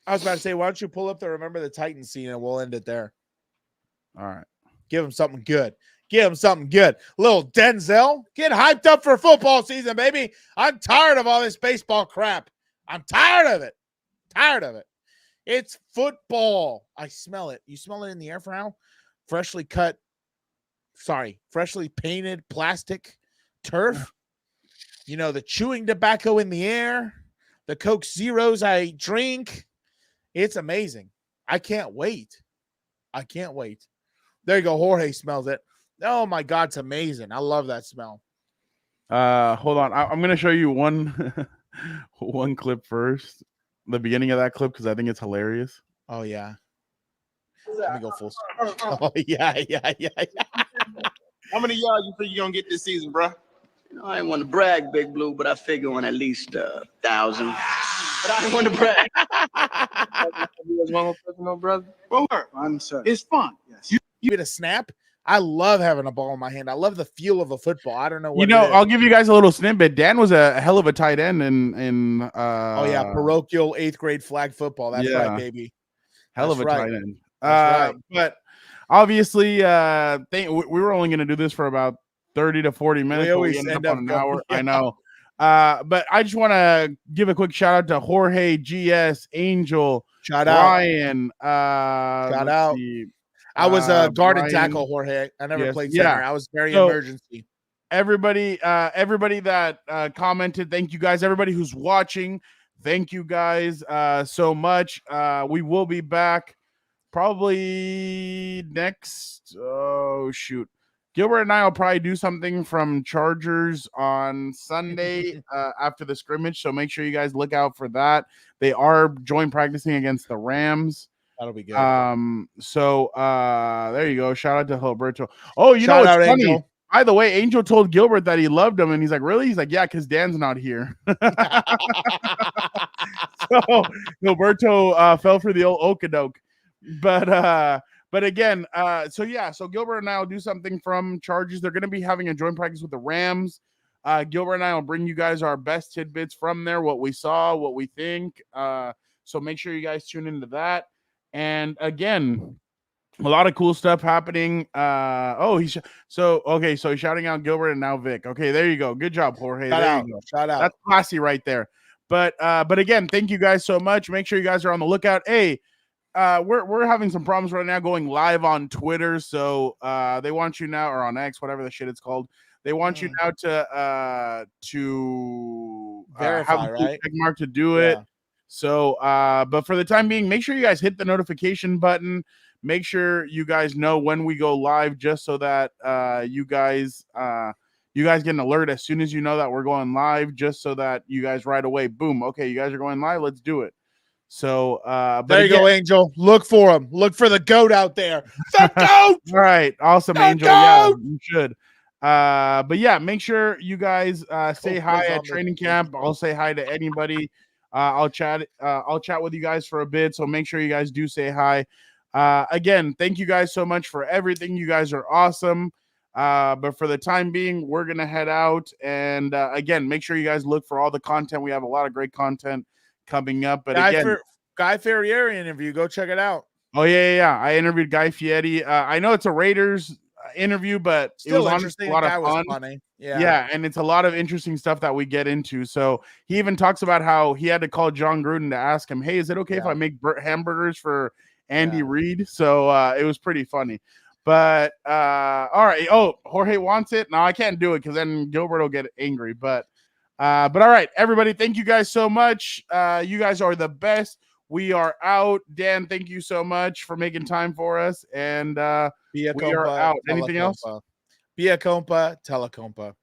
I was about to say, why don't you pull up the Remember the Titans scene and we'll end it there. All right. Give him something good. Give him something good. Little Denzel, get hyped up for football season, baby. I'm tired of all this baseball crap. I'm tired of it. Tired of it. It's football. I smell it. You smell it in the air for now? Freshly painted plastic turf. The chewing tobacco in the air. The Coke Zeros I drink. It's amazing. I can't wait. There you go. Jorge smells it. Oh my God, it's amazing. I love that smell. Hold on. I'm gonna show you one one clip first. The beginning of that clip, because I think it's hilarious. Oh yeah. Let me go full. Oh yeah. How many yards you think you're gonna get this season, bro? I ain't want to brag, Big Blue, but I figure on at least 1,000. But I didn't want to brag. It's fun. Yes. You get a snap. I love having a ball in my hand. I love the feel of a football. I don't know what. I'll give you guys a little snippet. Dan was a hell of a tight end in parochial 8th grade flag football. That's right, baby. Hell of a That's tight right. end. That's right. But obviously, we were only going to do this for about 30 to 40 minutes. We but always ended end up up on an going- hour. yeah. I know. But I just want to give a quick shout out to Jorge, GS, Angel, Shout out. Ryan. Shout let's out. see, I was a guard and Brian. tackle, Jorge. I never Yes, played center. yeah. I was very So, emergency. Everybody that commented, thank you guys. Everybody who's watching, thank you guys so much. We will be back probably next. Oh shoot, Gilbert and I will probably do something from Chargers on Sunday after the scrimmage. So make sure you guys look out for that. They are joint practicing against the Rams. That'll be good. So there you go. Shout out to Gilberto. Oh, you Shout know out, what's funny? Angel. By the way, Angel told Gilbert that he loved him, and he's like, "Really?" He's like, "Yeah, because Dan's not here." So Gilberto fell for the old okadoke. But again, so Gilbert and I will do something from Chargers. They're going to be having a joint practice with the Rams. Gilbert and I will bring you guys our best tidbits from there, what we saw, what we think. So make sure you guys tune into that. And again, a lot of cool stuff happening. So he's shouting out Gilbert and now Vic. Okay, there you go. Good job, Jorge. Shout there out. you go. Shout out. That's classy right there. But again, thank you guys so much. Make sure you guys are on the lookout. Hey, we're having some problems right now going live on Twitter. So they want you now, or on X, whatever the shit it's called. They want you now to Verify, have a blue right? check mark to do it. Yeah. So, but for the time being, make sure you guys hit the notification button. Make sure you guys know when we go live, just so that you guys get an alert as soon as you know that we're going live, just so that you guys right away, boom, okay, you guys are going live, let's do it. So, but there you go, Angel. Look for him. Look for the goat out there. The goat. All right, awesome, The Angel. goat! Yeah, you should. But yeah, make sure you guys say hi Copa's at on the- training camp. I'll say hi to anybody. I'll chat with you guys for a bit. So make sure you guys do say hi. Again, thank you guys so much for everything. You guys are awesome. But for the time being, we're gonna head out. And again, make sure you guys look for all the content. We have a lot of great content coming up. But Guy Ferrieri interview. Go check it out. Oh yeah. I interviewed Guy Fieri. I know it's a Raiders interview, but Still it was interesting. honestly a lot The guy of was fun. funny. Yeah, and it's a lot of interesting stuff that we get into. So he even talks about how he had to call John Gruden to ask him, "Hey, is it okay if I make hamburgers for Andy Reid?" So it was pretty funny. But all right. Oh, Jorge wants it. No, I can't do it because then Gilbert will get angry. But all right, everybody, thank you guys so much. You guys are the best. We are out. Dan, thank you so much for making time for us. And we are out. Anything else? Be a compa, telecompa.